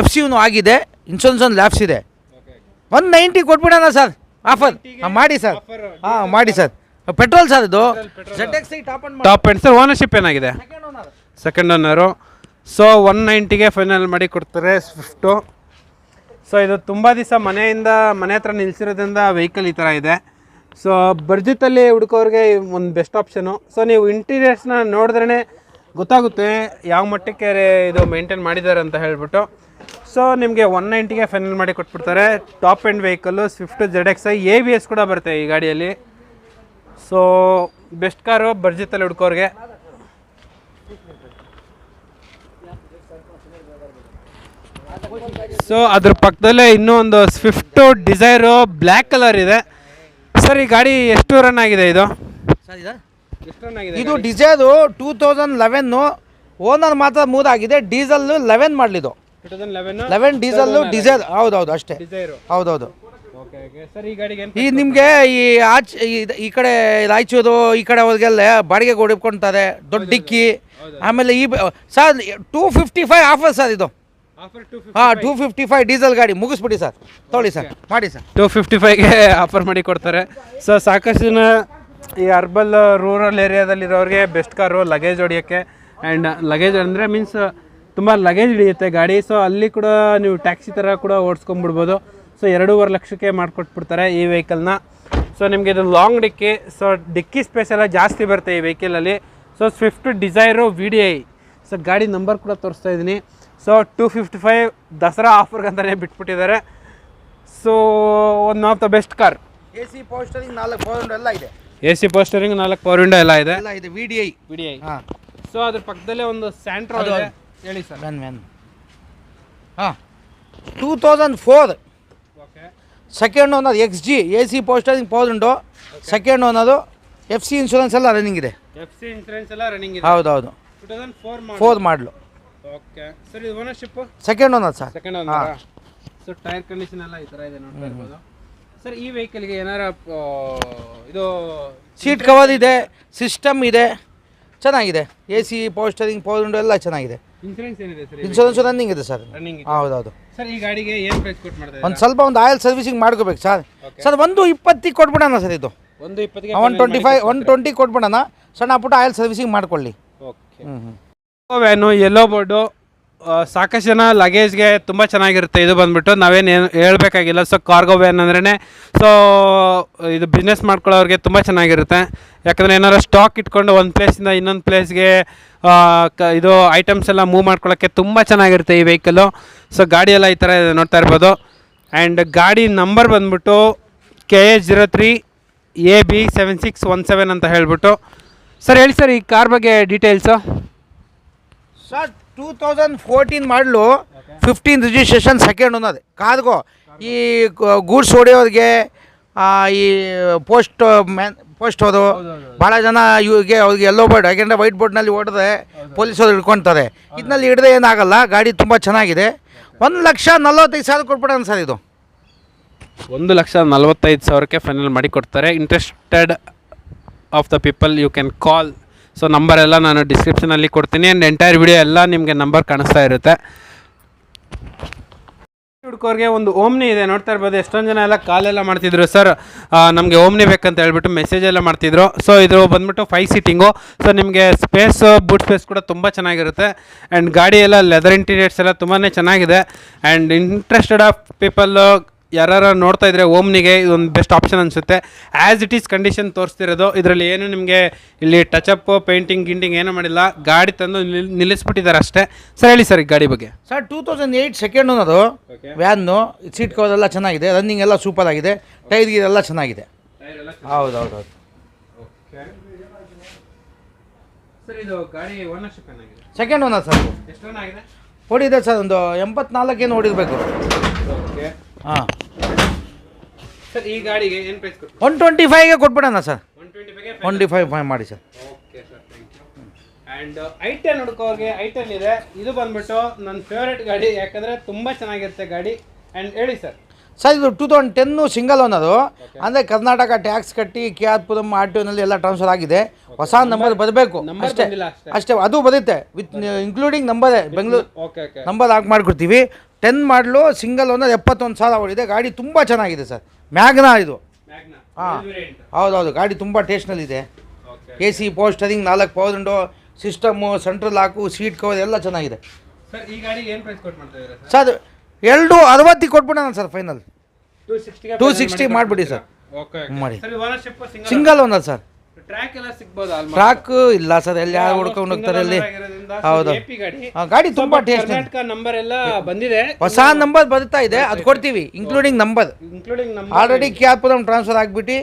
FC ಆಗಿದೆ, ಇನ್ಶೂರೆನ್ಸ್ ಒಂದು ಲ್ಯಾಬ್ಸ್ ಇದೆ. 190 ಕೊಟ್ಬಿಡೋಣ ಸರ್ ಆಫರ್. ಮಾಡಿ ಸರ್. ಹಾಂ ಮಾಡಿ ಸರ್. Petrol sir. ಇದು ZXi
top end sir. Ownership ಏನಾಗಿದೆ? Second owner. ಸೊ 190ಗೆ ಫೈನಲ್ ಮಾಡಿ ಕೊಡ್ತಾರೆ ಸ್ವಿಫ್ಟು. ಸೊ ಇದು ತುಂಬ ದಿವಸ ಮನೆ ಹತ್ರ ನಿಲ್ಸಿರೋದ್ರಿಂದ ವೆಹಿಕಲ್ ಈ ಥರ ಇದೆ. ಸೊ ಬಡ್ಜೆಟಲ್ಲಿ ಹುಡುಕೋರಿಗೆ ಒಂದು ಬೆಸ್ಟ್ ಆಪ್ಷನು. ಸೊ ನೀವು ಇಂಟೀರಿಯರ್ಸ್ನ ನೋಡಿದ್ರೇ ಗೊತ್ತಾಗುತ್ತೆ ಯಾವ ಮಟ್ಟಕ್ಕೆ ಇದು ಮೇಂಟೈನ್ ಮಾಡಿದ್ದಾರೆ ಅಂತ ಹೇಳ್ಬಿಟ್ಟು. ಸೊ ನಿಮಗೆ 190ಗೆ ಫೈನಲ್ ಮಾಡಿ ಕೊಟ್ಬಿಡ್ತಾರೆ. Top end vehicle Swift ZXi. ABS ಕೂಡ ಬರುತ್ತೆ ಈ ಗಾಡಿಯಲ್ಲಿ. ಸೊ ಬೆಸ್ಟ್ ಕಾರು ಬಡ್ಜೆಟಲ್ಲಿ ಹುಡ್ಕೋರಿಗೆ. ಸೊ ಅದ್ರ ಪಕ್ಕದಲ್ಲೇ ಇನ್ನೂ ಒಂದು ಸ್ವಿಫ್ಟು ಡಿಸೈರು ಬ್ಲ್ಯಾಕ್ ಕಲರ್ ಇದೆ. ಸರ್ ಈ ಗಾಡಿ ಎಷ್ಟು ರನ್ ಆಗಿದೆ? ಇದು ಎಷ್ಟು ರನ್ ಆಗಿದೆ?
ಇದು ಡಿಸೈರು 2011. ಓನರ್ ಮಾತ್ರ 3 ಆಗಿದೆ. ಡೀಸೆಲ್ 11 ಮಾಡಲಿದ್ದು. 11 ಡೀಸೆಲ್ಲು ಡಿಸೈರ್. ಹೌದೌದು ಅಷ್ಟೇ. ಹೌದೌದು. ಈ ನಿಮಗೆ ಈ ಕಡೆ ರಾಯಚೂರು ಈ ಕಡೆ ಅವ್ರಿಗೆಲ್ಲ ಬಾಡಿಗೆ ಹೊಡ್ಕೊಳ್ತಾರೆ, ದೊಡ್ಡ ಡಿಕ್ಕಿ. ಆಮೇಲೆ ಈ ಸರ್ 255 ಆಫರ್ ಸರ್. ಇದು ಹಾಂ 255 ಡೀಸೆಲ್ ಗಾಡಿ ಮುಗಿಸ್ಬಿಡಿ ಸರ್. ತೊಗೊಳ್ಳಿ ಸರ್, ಮಾಡಿ ಸರ್.
255ಗೆ ಆಫರ್ ಮಾಡಿ ಕೊಡ್ತಾರೆ. ಸೊ ಸಾಕಷ್ಟು ಜನ ಈ ಅರ್ಬಲ್ ರೂರಲ್ ಏರಿಯಾದಲ್ಲಿರೋರಿಗೆ ಬೆಸ್ಟ್ ಕಾರು ಲಗೇಜ್ ಹೊಡಿಯೋಕ್ಕೆ. ಆ್ಯಂಡ್ ಲಗೇಜ್ ಅಂದರೆ ಮೀನ್ಸ್ ತುಂಬ ಲಗೇಜ್ ಹಿಡಿಯುತ್ತೆ ಗಾಡಿ. ಸೊ ಅಲ್ಲಿ ಕೂಡ ನೀವು ಟ್ಯಾಕ್ಸಿ ಥರ ಕೂಡ ಓಡಿಸ್ಕೊಂಡ್ಬಿಡ್ಬೋದು. ಸೊ 2.5 ಲಕ್ಷಕ್ಕೆ ಮಾಡಿಕೊಟ್ಬಿಡ್ತಾರೆ ಈ ವೆಹಿಕಲ್ನ. ಸೊ ನಿಮಗೆ ಇದು ಲಾಂಗ್ ಡಿಕ್ಕಿ. ಸೊ ಡಿಕ್ಕಿ ಸ್ಪೇಸ್ ಎಲ್ಲ ಜಾಸ್ತಿ ಬರುತ್ತೆ ಈ ವೆಹಿಕಲಲ್ಲಿ. So Swift Dzire VDI. So ಗಾಡಿ ನಂಬರ್ ಕೂಡ ತೋರಿಸ್ತಾ ಇದ್ದೀನಿ. ಸೊ 255 ದಸರಾ ಆಫರ್ಗಂತಲೇ ಬಿಟ್ಬಿಟ್ಟಿದ್ದಾರೆ. So one of the best car.
AC power steering 4 power window ಎಲ್ಲ ಇದೆ.
AC power steering 4 power window ಎಲ್ಲ ಇದೆ.
VDI.
ಹಾಂ. ಸೊ ಅದ್ರ ಪಕ್ಕದಲ್ಲೇ ಒಂದು ಸ್ಯಾಂಟ್ರೋ ಇದೆ. ಹೇಳಿ ಸರ್.
ವ್ಯಾನ್ ಹಾಂ 2004.
Okay.
Second owner X G A C power steering power window. Second owner F C insurance ಎಲ್ಲ ರನ್ನಿಂಗ್ ಇದೆ.
FC ಇನ್ಶೂರೆನ್ಸ್ ಎಲ್ಲ ರನ್ನಿಂಗ್ ಇದೆ.
ಹೌದೌದು
2004
4 ಮಾಡಲು.
ಓಕೆ ಸರ್, ಇದು ownership
second owner sir.
Second owner. So tyre condition ಎಲ್ಲ ಈ ಥರ ಇದೆ ನೋಡ್ತಾ ಇರ್ಬೋದು ಸರ್. ಈ ವೆಹಿಕಲ್ಗೆ ಏನಾರ ಇದು
ಸೀಟ್ ಕವರ್ ಇದೆ, ಸಿಸ್ಟಮ್ ಇದೆ, ಚೆನ್ನಾಗಿದೆ. A C power steering power window ಎಲ್ಲ ಚೆನ್ನಾಗಿದೆ.
ಇನ್ಶೂರೆನ್ಸ್ ಏನಿದೆ ಸರ್?
ಇನ್ಶೂರೆನ್ಸ್ ರನ್ನಿಂಗ್ ಇದೆ ಸರ್.
ರನ್ನಿಂಗ್.
ಹೌದೌದು.
ಸರ್ ಈ ಗಾಡಿಗೆ ಏನು ಪ್ರೈಸ್ ಕೊಟ್ಟು ಮಾಡ್ತಾ
ಒಂದು ಸ್ವಲ್ಪ ಒಂದು ಆಯಿಲ್ ಸರ್ವಿಸಿಂಗ್ ಮಾಡ್ಕೋಬೇಕು ಸರ್. ಸರ್ 120 ಕೊಟ್ಬಿಡೋಣ ಸರ್. ಇದು
120ಗೆ
120 ಕೊಟ್ಬಿಡೋಣ. ಸಣ್ಣ ಪುಟ್ಟ ಆಯಿಲ್ ಸರ್ವಿಸಿಂಗ್ ಮಾಡ್ಕೊಳ್ಳಿ.
ಓಕೆ. ವ್ಯಾನು ಯೆಲ್ಲೋ ಬೋರ್ಡು, ಸಾಕಷ್ಟು ಜನ ಲಗೇಜ್ಗೆ ತುಂಬ ಚೆನ್ನಾಗಿರುತ್ತೆ. ಇದು ಬಂದ್ಬಿಟ್ಟು ನಾವೇನು ಹೇಳ್ಬೇಕಾಗಿಲ್ಲ. ಸೊ ಕಾರ್ಗೋ ವ್ಯಾನ್ ಅಂದ್ರೇ ಸೊ ಇದು ಬಿಸ್ನೆಸ್ ಮಾಡ್ಕೊಳ್ಳೋರಿಗೆ ತುಂಬ ಚೆನ್ನಾಗಿರುತ್ತೆ. ಯಾಕಂದರೆ ಏನಾರು ಸ್ಟಾಕ್ ಇಟ್ಕೊಂಡು ಒಂದು ಪ್ಲೇಸಿಂದ ಇನ್ನೊಂದು ಪ್ಲೇಸ್ಗೆ ಇದು ಐಟಮ್ಸ್ ಎಲ್ಲ ಮೂವ್ ಮಾಡ್ಕೊಳ್ಳೋಕ್ಕೆ ತುಂಬ ಚೆನ್ನಾಗಿರುತ್ತೆ ಈ ವೆಹಿಕಲ್ಲು. ಸೊ ಗಾಡಿ ಎಲ್ಲ ಈ ಥರ ನೋಡ್ತಾ ಇರ್ಬೋದು. ಆ್ಯಂಡ್ ಗಾಡಿ ನಂಬರ್ ಬಂದ್ಬಿಟ್ಟು KH03 AB 7617 ಅಂತ ಹೇಳ್ಬಿಟ್ಟು. ಸರ್ ಹೇಳಿ ಸರ್ ಈ ಕಾರ್ ಬಗ್ಗೆ ಡೀಟೇಲ್ಸು.
ಸರ್ 2014 ಮಾಡಲು 15 ರಿಜಿಸ್ಟ್ರೇಷನ್, ಸೆಕೆಂಡ್ ಓನರ್. ಕಾರ್ಗೋ ಈ ಗೂಡ್ಸ್ ಹೊಡೆಯೋರಿಗೆ ಈ ಪೋಸ್ಟ್ ಹೋದು ಭಾಳ ಜನ ಇವ್ರಿಗೆ ಅವ್ರಿಗೆ ಎಲ್ಲೋ ಬೋರ್ಡ್, ಯಾಕೆಂದರೆ ವೈಟ್ ಬೋರ್ಡ್ನಲ್ಲಿ ಓಡಿದ್ರೆ ಪೊಲೀಸರು ಹಿಡ್ಕೊಳ್ತಾರೆ. ಇದರಲ್ಲಿ ಹಿಡಿದ್ರೆ ಏನಾಗಲ್ಲ. ಗಾಡಿ ತುಂಬ ಚೆನ್ನಾಗಿದೆ. 1,45,000 ಕೊಟ್ಬಿಡೋಣ ಸರ್. ಇದು
1,45,000ಕ್ಕೆ ಫೈನಲ್ ಮಾಡಿ ಕೊಡ್ತಾರೆ. Interested of the people you can call. So number ಎಲ್ಲ ನಾನು ಡಿಸ್ಕ್ರಿಪ್ಷನಲ್ಲಿ ಕೊಡ್ತೀನಿ. ಆ್ಯಂಡ್ ಎಂಟೈರ್ ವಿಡಿಯೋ ಎಲ್ಲ ನಿಮಗೆ ನಂಬರ್ ಕಾಣಿಸ್ತಾ ಇರುತ್ತೆ. ಹುಡುಕೋರಿಗೆ ಒಂದು ಓಮ್ನಿ ಇದೆ ನೋಡ್ತಾ ಇರ್ಬೋದು. ಎಷ್ಟೊಂದು ಜನ ಎಲ್ಲ ಕಾಲೆಲ್ಲ ಮಾಡ್ತಿದ್ರು ಸರ್, ನಮಗೆ ಓಮ್ನಿ ಬೇಕಂತ ಹೇಳ್ಬಿಟ್ಟು ಮೆಸೇಜ್ ಎಲ್ಲ ಮಾಡ್ತಿದ್ರು. ಸೊ ಇದು ಬಂದ್ಬಿಟ್ಟು 5 ಸೀಟಿಂಗು. ಸೊ ನಿಮಗೆ ಸ್ಪೇಸ್, ಬೂಟ್ ಸ್ಪೇಸ್ ಕೂಡ ತುಂಬ ಚೆನ್ನಾಗಿರುತ್ತೆ. ಆ್ಯಂಡ್ ಗಾಡಿ ಎಲ್ಲ ಲೆದರ್ ಇಂಟೀರಿಯರ್ಸ್ ಎಲ್ಲ ತುಂಬಾ ಚೆನ್ನಾಗಿದೆ. ಆ್ಯಂಡ್ ಇಂಟ್ರೆಸ್ಟೆಡ್ ಆಫ್ ಪೀಪಲ್ ಯಾರು ನೋಡ್ತಾ ಇದ್ರೆ ಓಮ್ನಿಗೆ ಇದೊಂದು ಬೆಸ್ಟ್ ಆಪ್ಷನ್ ಅನಿಸುತ್ತೆ. ಆ್ಯಸ್ ಇಟ್ ಈಸ್ ಕಂಡೀಷನ್ ತೋರಿಸ್ತಿರೋದು. ಇದರಲ್ಲಿ ಏನು ನಿಮಗೆ ಇಲ್ಲಿ ಟಚಪ್, ಪೇಂಟಿಂಗ್ ಗಿಂಟಿಂಗ್ ಏನೂ ಮಾಡಿಲ್ಲ. ಗಾಡಿ ತಂದು ನಿಲ್ಲಿಸ್ಬಿಟ್ಟಿದ್ದಾರೆ ಅಷ್ಟೇ. ಸರ್ ಹೇಳಿ ಸರ್ ಈ ಗಾಡಿ ಬಗ್ಗೆ.
Sir 2008 second owner van. Seat cover ಎಲ್ಲ ಚೆನ್ನಾಗಿದೆ. ರನ್ನಿಂಗ್ ಎಲ್ಲ ಸೂಪರ್ ಆಗಿದೆ. ಟೈರ್ ಗೀರ್ ಎಲ್ಲ ಚೆನ್ನಾಗಿದೆ. ಹೌದೌದು.
ಸರ್ ಇದು ಗಾಡಿ ಓನರ್ಶಿಪ್ ಏನಾಗಿದೆ?
Second owner sir.
ಎಷ್ಟು ರನ್ ಆಗಿದೆ?
ಓಡಿದೆ ಸರ್ ಒಂದು 84 ಏನು ಓಡಿರಬೇಕು.
ಓಕೆ.
ಹಾಂ
ಸರ್ ಈ ಗಾಡಿಗೆ ಏನು ಪ್ರೈಸ್ ಕೊಟ್ಟು?
125ಗೆ ಕೊಟ್ಬಿಡೋಣ ಸರ್.
125
ಮಾಡಿ sir.
Okay sir, thank you. And I10 ಹುಡುಕೋರಿಗೆ I10 ಇದೆ. ಇದು ಬಂದ್ಬಿಟ್ಟು ನನ್ನ ಫೇವ್ರೇಟ್ ಗಾಡಿ, ಯಾಕಂದರೆ ತುಂಬ ಚೆನ್ನಾಗಿರುತ್ತೆ ಗಾಡಿ. ಆ್ಯಂಡ್ ಹೇಳಿ ಸರ್.
ಸರ್ ಇದು 2010 ಸಿಂಗಲ್ ಓನರು. ಅಂದರೆ ಕರ್ನಾಟಕ ಟ್ಯಾಕ್ಸ್ ಕಟ್ಟಿ KR ಪುರಂ RTOನಲ್ಲಿ ಎಲ್ಲ ಟ್ರಾನ್ಸ್ಫರ್ ಆಗಿದೆ. ಹೊಸ ನಂಬರ್ ಬರಬೇಕು ಅಷ್ಟೇ. ಅಷ್ಟೇ ಅದು ಬರುತ್ತೆ ವಿತ್ ಇನ್ಕ್ಲೂಡಿಂಗ್ ನಂಬರೇ. ಬೆಂಗಳೂರು ನಂಬರ್ ಹಾಕಿ ಮಾಡಿಕೊಡ್ತೀವಿ. 10 ಮಾಡಲು ಸಿಂಗಲ್ ಓನರ್ 71,000 ಓಡಿದೆ. ಗಾಡಿ ತುಂಬ ಚೆನ್ನಾಗಿದೆ ಸರ್. ಮ್ಯಾಗ್ನಾ ಇದು. ಹಾಂ ಹೌದೌದು. ಗಾಡಿ ತುಂಬ ಟೇಸ್ಟ್ನಲ್ಲಿದೆ. AC ಪೋಸ್ಟರಿಂಗ್, 4 power window, system, central lock, seat cover ಎಲ್ಲ ಚೆನ್ನಾಗಿದೆ.
ಸರ್ ಈ ಗಾಡಿಗೆ ಏನು ಪ್ರೈಸ್ ಕೊಟ್ಟು ಮಾಡ್ತಾ ಇದ್ದೀರಾ
ಸರ್? 260 ಕೊಟ್ಬಿಡೋಣ sir final. 260 ಮಾಡಿಬಿಡಿ ಸರ್. ಮಾಡಿ. Single owner sir.
ಟ್ರ್ಯಾಕ್ ಎಲ್ಲ ಸಿಗ್ಬೋದು?
ಟ್ರ್ಯಾಕ್ ಇಲ್ಲ ಸರ್. ಎಲ್ಲಿ ಯಾರು ಹುಡ್ಕೊಂಡು ಹೋಗ್ತಾರೆ ಅಲ್ಲಿ. ಹೌದು. ಗಾಡಿ ತುಂಬ ಟೇಸ್ಟ್.
ನಂಬರ್ ಎಲ್ಲ ಬಂದಿದೆ.
ಹೊಸ ನಂಬರ್ ಬರ್ತಾ ಇದೆ, ಅದು ಕೊಡ್ತೀವಿ including number. Already KR Puram transfer ಆಗಿಬಿಟ್ಟು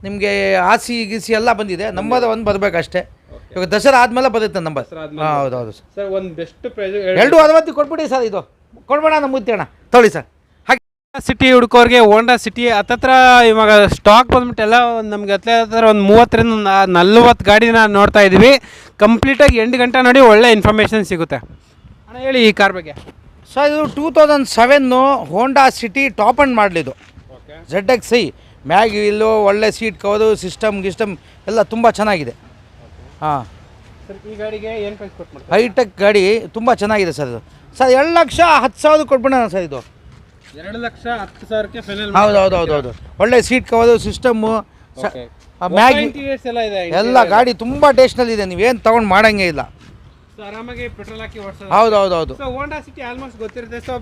ನಿಮಗೆ RC ಗಿಸಿ ಎಲ್ಲ ಬಂದಿದೆ. ನಂಬರ್ ಒಂದು ಬರಬೇಕಷ್ಟೇ. ಇವಾಗ ದಸರಾ ಆದಮೇಲೆ ಬರುತ್ತೆ ನಂಬರ್. ಹೌದೌದು
ಸರ್. ಒಂದು ಬೆಸ್ಟ್ ಪ್ರೈಸ್
260 ಕೊಟ್ಬಿಡಿ ಸರ್. ಇದು ಕೊಡ್ಬೇಡ ನಮ್ಮ ಮುತ್ತೇಣ ತೊಳಿ ಸರ್.
ಸಿಟಿ ಹುಡುಕೋರಿಗೆ ಹೋಂಡಾ ಸಿಟಿ ಹತ್ತತ್ರ ಇವಾಗ ಸ್ಟಾಕ್ ಬಂದ್ಬಿಟ್ಟು ಎಲ್ಲ ನಮ್ಗೆ ಹತ್ರ ಒಂದು 30ರಿಂದ 40 ಗಾಡಿನ ನೋಡ್ತಾ ಇದ್ದೀವಿ. ಕಂಪ್ಲೀಟಾಗಿ 8 ಗಂಟೆ ನೋಡಿ ಒಳ್ಳೆ ಇನ್ಫಾರ್ಮೇಷನ್ ಸಿಗುತ್ತೆ. ಅಣ್ಣ ಹೇಳಿ ಈ ಕಾರ್ ಬಗ್ಗೆ.
ಸರ್ ಇದು 2007 ಹೋಂಡಾ ಸಿಟಿ ಟಾಪ್ ಅಂಡ್ ಮಾಡಲಿದ್ದು. ZXi ಮ್ಯಾಗ್ ವೀಲು, ಒಳ್ಳೆ ಸೀಟ್ ಕವರು, ಸಿಸ್ಟಮ್ ಎಲ್ಲ ತುಂಬ ಚೆನ್ನಾಗಿದೆ. ಹಾಂ
ಸರ್ ಈ ಗಾಡಿಗೆ ಏನು ಪ್ರೈಸ್ ಕೊಟ್ಟು ಮಾಡ್ತೀರಾ?
ಹೈಟೆಕ್ ಗಾಡಿ ತುಂಬ ಚೆನ್ನಾಗಿದೆ ಸರ್. ಇದು ಸರ್ 2,10,000 ಕೊಟ್ಬಿಡೋಣ ಸರ್. ಇದು
2,10,000ಕ್ಕೆ ಫೈನಲ್.
ಹೌದು. ಒಳ್ಳೆ ಸೀಟ್ ಕವರು, ಸಿಸ್ಟಮ್ಮು, ಮ್ಯಾಗ್
ಎಲ್ಲ ಇದೆ.
ಎಲ್ಲ ಗಾಡಿ ತುಂಬ ಟೇಸ್ಟ್ನಲ್ಲಿದೆ. ನೀವೇನು ತೊಗೊಂಡು ಮಾಡೋಂಗೇ ಇಲ್ಲ.
ಆರಾಮಾಗಿ ಪೆಟ್ರೋಲ್ ಹಾಕಿ ಓಡಿಸೋದು.
ಹೌದು.
ಸೊ ಹೋಂಡಾ ಸಿಟಿ ಆಲ್ಮೋಸ್ಟ್ ಗೊತ್ತಿರುತ್ತೆ. So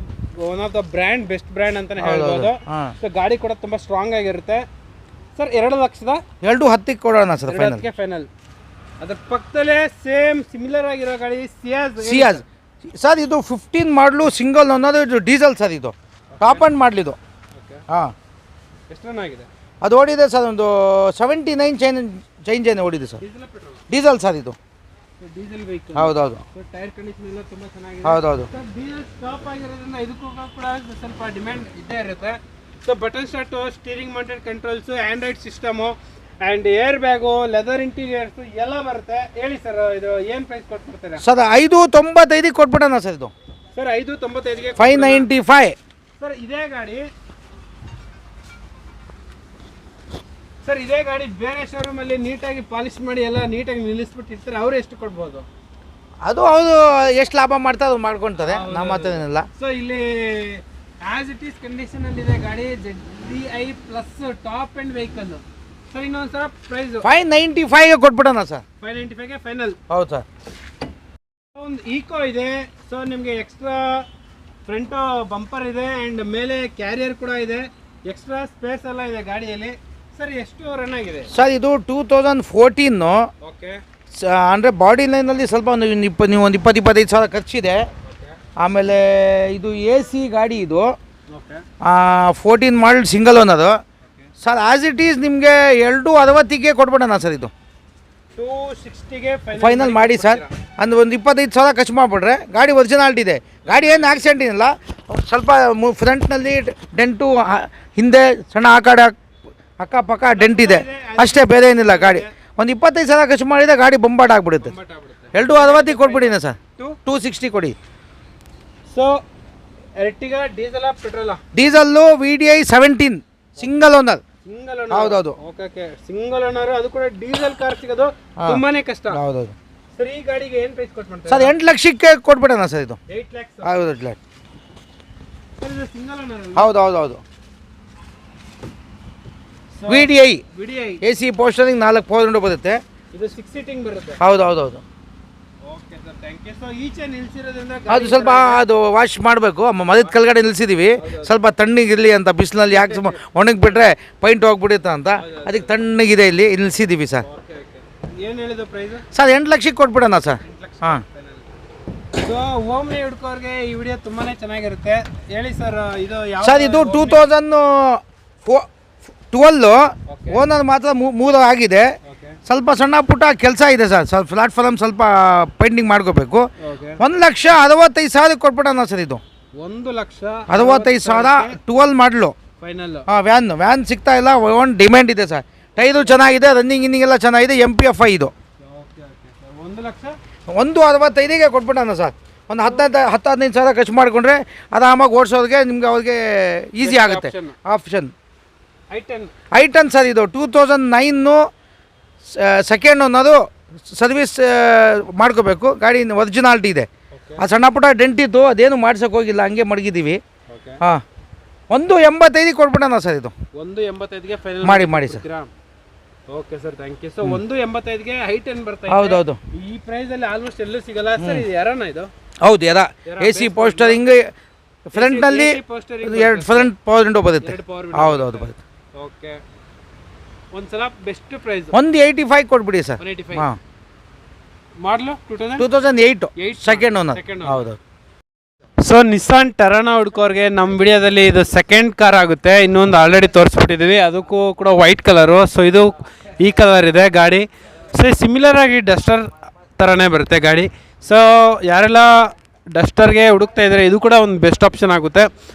one of the brand, best brand ಅಂತಾನೆ ಹೇಳ್ಬೋದು. ಸೊ ಗಾಡಿ ಕೂಡ ತುಂಬ ಸ್ಟ್ರಾಂಗ್ ಆಗಿರುತ್ತೆ. ಸರ್ 2,10,000 ಕೊಡೋಣ ಸರ್ ಫೈನಲ್. ಅದ್ರ ಪಕ್ಕದಲ್ಲೇ ಸೇಮ್ ಸಿಮಿಲರ್ ಆಗಿರೋ ಗಾಡಿ ಸಿಯಾಜ್.
ಸರ್ ಇದು 15 ಮಾಡಲು ಸಿಂಗಲ್ ಓನರ್. ಇದು ಡೀಸೆಲ್ ಸರ್. ಇದು ಟಾಪ್ ಅಂಡ್ ಮಾಡಲಿದ್ದು. ಹಾಂ
ಎಷ್ಟು ರನ್ ಆಗಿದೆ?
ಅದು ಓಡಿದೆ ಸರ್ ಒಂದು 79 ಚೇಂಜ್ ಓಡಿದೆ ಸರ್. ಡೀಸೆಲ್ ಸರ್ ಇದು.
Diesel vehicle.
ಹೌದೌದು.
ಟೈರ್ ಕಂಡೀಷನ್ ಎಲ್ಲ ತುಂಬ ಚೆನ್ನಾಗಿದೆ.
ಹೌದೌದು.
ಡೀಸೆಲ್ ಸ್ಟಾಪ್ ಆಗಿರೋದ್ರಿಂದ ಇದಕ್ಕೂ ಕೂಡ ಸ್ವಲ್ಪ ಡಿಮ್ಯಾಂಡ್ ಇದ್ದೇ ಇರುತ್ತೆ. So button start, steering mounted controls, Android system and air bag, leather interiors ಎಲ್ಲ ಬರುತ್ತೆ. ಹೇಳಿ ಸರ್, ಇದು ಏನು ಪ್ರೈಸ್ ಕೊಟ್ಬಿಡ್ತೀರಾ
ಸರ್? 595 ಕೊಟ್ಬಿಡೋಣ ಸರ್ ಇದು.
ಸರ್ 595ಗೆ
595.
ಸರ್ ಇದೇ ಗಾಡಿ ಬೇರೆ ಶೋರೂಮಲ್ಲಿ ನೀಟಾಗಿ ಪಾಲಿಶ್ ಮಾಡಿ ಎಲ್ಲ ನೀಟಾಗಿ ನಿಲ್ಲಿಸ್ಬಿಟ್ಟಿರ್ತಾರೆ, ಅವ್ರು ಎಷ್ಟು ಕೊಡ್ಬೋದು?
ಅದು ಅವರು ಎಷ್ಟು ಲಾಭ ಮಾಡ್ತಾರೆ ಅದು ಮಾಡ್ಕೊತಾರೆ, ನಮ್ಮ ಮಾತೇನಿಲ್ಲ.
ಸೊ ಇಲ್ಲಿ ಆಸ್ ಇಟ್ ಈಸ್ ಕಂಡೀಷನ್ ಅಲ್ಲಿ ಇದೆ ಗಾಡಿ, ZDI plus top and vehicle. Sir ಇನ್ನೊಂದ್ಸಲ ಪ್ರೈಸ್
595 ಕೊಟ್ಬಿಡೋಣ ಸರ್.
595ಗೆ ಫೈನಲ್.
ಹೌದು ಸರ್.
ಒಂದು ಈಕೋ ಇದೆ. ಸೊ ನಿಮಗೆ ಎಕ್ಸ್ಟ್ರಾ ಫ್ರಂಟ್ ಬಂಪರ್ ಇದೆ ಆ್ಯಂಡ್ ಮೇಲೆ ಕ್ಯಾರಿಯರ್ ಕೂಡ ಇದೆ, ಎಕ್ಸ್ಟ್ರಾ ಸ್ಪೇಸ್ ಎಲ್ಲ ಇದೆ ಗಾಡಿಯಲ್ಲಿ. ಸರ್ ಎಷ್ಟು ರನ್ ಆಗಿದೆ
ಸರ್? ಇದು 2014.
ಓಕೆ.
ಅಂದರೆ ಬಾಡಿ ಲೈನಲ್ಲಿ ಸ್ವಲ್ಪ ಒಂದು 20-25 ಸಾವಿರ ಖರ್ಚಿದೆ. ಆಮೇಲೆ ಇದು AC ಗಾಡಿ, ಇದು 14 model single owner sir. As it is ನಿಮಗೆ 260ಗೆ ಕೊಟ್ಬಿಡೋಣ ಸರ್. ಇದು
260ಗೆ
ಫೈನಲ್ ಮಾಡಿ ಸರ್. ಅಂದ್ರೆ ಒಂದು 25 ಸಾವಿರ ಖರ್ಚು ಮಾಡಿಬಿಟ್ರೆ ಗಾಡಿ ಒರಿಜಿನಾಲಿಟಿ ಇದೆ. ಗಾಡಿ ಏನು ಆಕ್ಸಿಡೆಂಟ್ ಏನಿಲ್ಲ, ಸ್ವಲ್ಪ ಫ್ರಂಟ್ನಲ್ಲಿ ಡೆಂಟು, ಹಿಂದೆ ಸಣ್ಣ ಆ ಕಡೆ ಅಕ್ಕಪಕ್ಕ ಡೆಂಟ್ ಇದೆ ಅಷ್ಟೇ, ಬೇರೆ ಏನಿಲ್ಲ. ಗಾಡಿ ಒಂದು 25 ಸಾವಿರ ಖರ್ಚು ಮಾಡಿದರೆ ಗಾಡಿ ಬೊಂಬಾಟ್ ಆಗಿಬಿಡುತ್ತೆ. 260ಗೆ ಕೊಟ್ಬಿಡಿನ ಸರ್. 260 ಕೊಡಿ.
ಸೊ ಎರ್ಟಿಗಾ ಡೀಸೆಲ್ ಪೆಟ್ರೋಲಾ?
Diesel VDI 17 single owner. ಹೌದೌದು.
ಓಕೆ, ಸಿಂಗಲ್ ಓನರ್, ಅದು ಕೂಡ ಡೀಸೆಲ್ ಕಾರ್ ಸಿಗೋದು ತುಂಬಾನೇ ಕಷ್ಟ.
ಹೌದೌದು
ಸರ್. ಈ ಗಾಡಿಗೆ ಏನು ಪ್ರೈಸ್ ಕೊಟ್ಬಿಡ್ತಾರೆ
ಸರ್? 8 ಲಕ್ಷಕ್ಕೆ ಕೊಟ್ಬಿಡೋಣ ಸರ್. ಇದು
8 lakhs.
ಹೌದು 8 ಲ್ಯಾಕ್.
ಸರ್ ಇದು ಸಿಂಗಲ್ ಓನರ್?
ಹೌದು. VDI AC ಪೋಸ್ಟರಿಂಗ್ 4 4 ವಿಂಡೋ ಬರುತ್ತೆ.
ಇದು 6 ಸೀಟಿಂಗ್ ಬರುತ್ತೆ.
ಹೌದು.
Okay sir, thank you. So ಈಚೆ ನಿಲ್ಸಿರೋದ್ರಿಂದ
ಅದು ಸ್ವಲ್ಪ ಅದು ವಾಶ್ ಮಾಡಬೇಕು. ಮರದ ಕೆಳಗಡೆ ನಿಲ್ಸಿದ್ದೀವಿ, ಸ್ವಲ್ಪ ತಣ್ಣಗಿರಲಿ ಅಂತ. ಬಿಸಿಲಲ್ಲಿ ಯಾಕೆ ಒಣಗಿಬಿಟ್ರೆ ಪೈಂಟ್ ಹೋಗ್ಬಿಡುತ್ತೆ ಅಂತ, ಅದಕ್ಕೆ ತಣ್ಣಗಿದೆ ಇಲ್ಲಿ ನಿಲ್ಸಿದ್ದೀವಿ ಸರ್.
ಏನು ಹೇಳಿದ ಪ್ರೈಸ್
ಸರ್? 8 ಲಕ್ಷಕ್ಕೆ ಕೊಟ್ಬಿಡೋಣ ಸರ್. ಹಾಂ.
ಸೊ ಓಮ್ನಿ ಹುಡ್ಕೋರ್ಗೆ ಈ ವಿಡಿಯೋ ತುಂಬಾನೇ ಚೆನ್ನಾಗಿರುತ್ತೆ. ಹೇಳಿ ಸರ್, ಇದು ಯಾವ
ಸರ್? ಇದು 2012 ಓನರ್ ಮಾತ್ರ 3 ಆಗಿದೆ. ಸ್ವಲ್ಪ ಸಣ್ಣ ಪುಟ್ಟ ಕೆಲಸ ಇದೆ ಸರ್. ಸ್ವಲ್ಪ ಪ್ಲಾಟ್ಫಾರ್ಮ್ ಸ್ವಲ್ಪ ಪೇಂಟಿಂಗ್ ಮಾಡ್ಕೋಬೇಕು. 1,65,000 ಕೊಟ್ಬಿಡೋಣ ಸರ್. ಇದು
1,65,000
12 ಮಾಡಲು
ಫೈನಲ್.
ವ್ಯಾನ್ ಸಿಗ್ತಾ ಇಲ್ಲ, ಒಂದು ಡಿಮ್ಯಾಂಡ್ ಇದೆ ಸರ್. ಟೈರು ಚೆನ್ನಾಗಿದೆ, ರನ್ನಿಂಗ್ ಎಲ್ಲ ಚೆನ್ನಾಗಿದೆ. MPFI ಇದು. 1,65,000ಗೆ ಕೊಟ್ಬಿಡೋಣ ಸರ್. ಒಂದು 10-15 ಸಾವಿರ ಖರ್ಚು ಮಾಡಿಕೊಂಡ್ರೆ ಆರಾಮಾಗಿ ಓಡಿಸೋರಿಗೆ ನಿಮ್ಗೆ ಅವ್ರಿಗೆ ಈಸಿ ಆಗುತ್ತೆ. Option I10 sir. ಇದು 2009 ಸೆಕೆಂಡ್ ಓನರು, ಸರ್ವಿಸ್ ಮಾಡ್ಕೋಬೇಕು. ಗಾಡಿ ಒರಿಜಿನಾಲಿಟಿ ಇದೆ. ಆ ಸಣ್ಣ ಪುಟ್ಟ ಡೆಂಟ್ ಇತ್ತು, ಅದೇನು ಮಾಡ್ಸೋಕೆ ಹೋಗಿಲ್ಲ, ಹಂಗೆ ಮಡಗಿದ್ದೀವಿ. ಹಾಂ. 1,85 ಕೊಟ್ಬಿಡೋಣ ಸರ್. ಇದು
1,85ಗೆ ಫೈನಲ್
ಮಾಡಿ sir.
Okay sir, thank you. So 1,85ಗೆ I10 ಬರ್ತಾ ಇದೆ.
ಹೌದು.
ಈ ಪ್ರೈಸ್ ಅಲ್ಲಿ ಆಲ್ಮೋಸ್ಟ್ ಎಲ್ಲೂ ಸಿಗಲ್ಲ ಸರ್. ಇದು ಯಾರನ ಇದು?
ಹೌದು, AC ಪೋಸ್ಟರಿಂಗ್ ಫ್ರಂಟ್ನಲ್ಲಿ ಫ್ರಂಟ್ ಪವರ್ ವಿಂಡೋ ಬರುತ್ತೆ. ಹೌದು ಬರುತ್ತೆ.
ಓಕೆ. ಒಂದ್ಸಲ ಬೆಸ್ಟ್ ಪ್ರೈಸ್
185 ಕೊಟ್ಬಿಡಿ ಸರ್.
185.
ಹಾಂ.
ಮಾಡಲು
2008 ಸೆಕೆಂಡ್ ಓನರ್. ಹೌದು.
ಸೊ ನಿಸ್ಸಾನ್ ಟರಾನೋ ಹುಡ್ಕೋರ್ಗೆ ನಮ್ಮ ವಿಡಿಯೋದಲ್ಲಿ ಇದು ಸೆಕೆಂಡ್ ಕಾರ್ ಆಗುತ್ತೆ. ಇನ್ನೊಂದು ಆಲ್ರೆಡಿ ತೋರಿಸ್ಬಿಟ್ಟಿದ್ದೀವಿ, ಅದಕ್ಕೂ ಕೂಡ ವೈಟ್ ಕಲರು. ಸೊ ಇದು ಈ ಕಲರ್ ಇದೆ ಗಾಡಿ. ಸೊ ಸಿಮಿಲರ್ ಆಗಿ ಡಸ್ಟರ್ ಥರನೇ ಬರುತ್ತೆ ಗಾಡಿ. ಸೊ ಯಾರೆಲ್ಲ ಡಸ್ಟರ್ಗೆ ಹುಡುಕ್ತಾ ಇದ್ದಾರೆ, ಇದು ಕೂಡ ಒಂದು ಬೆಸ್ಟ್ ಆಪ್ಷನ್ ಆಗುತ್ತೆ.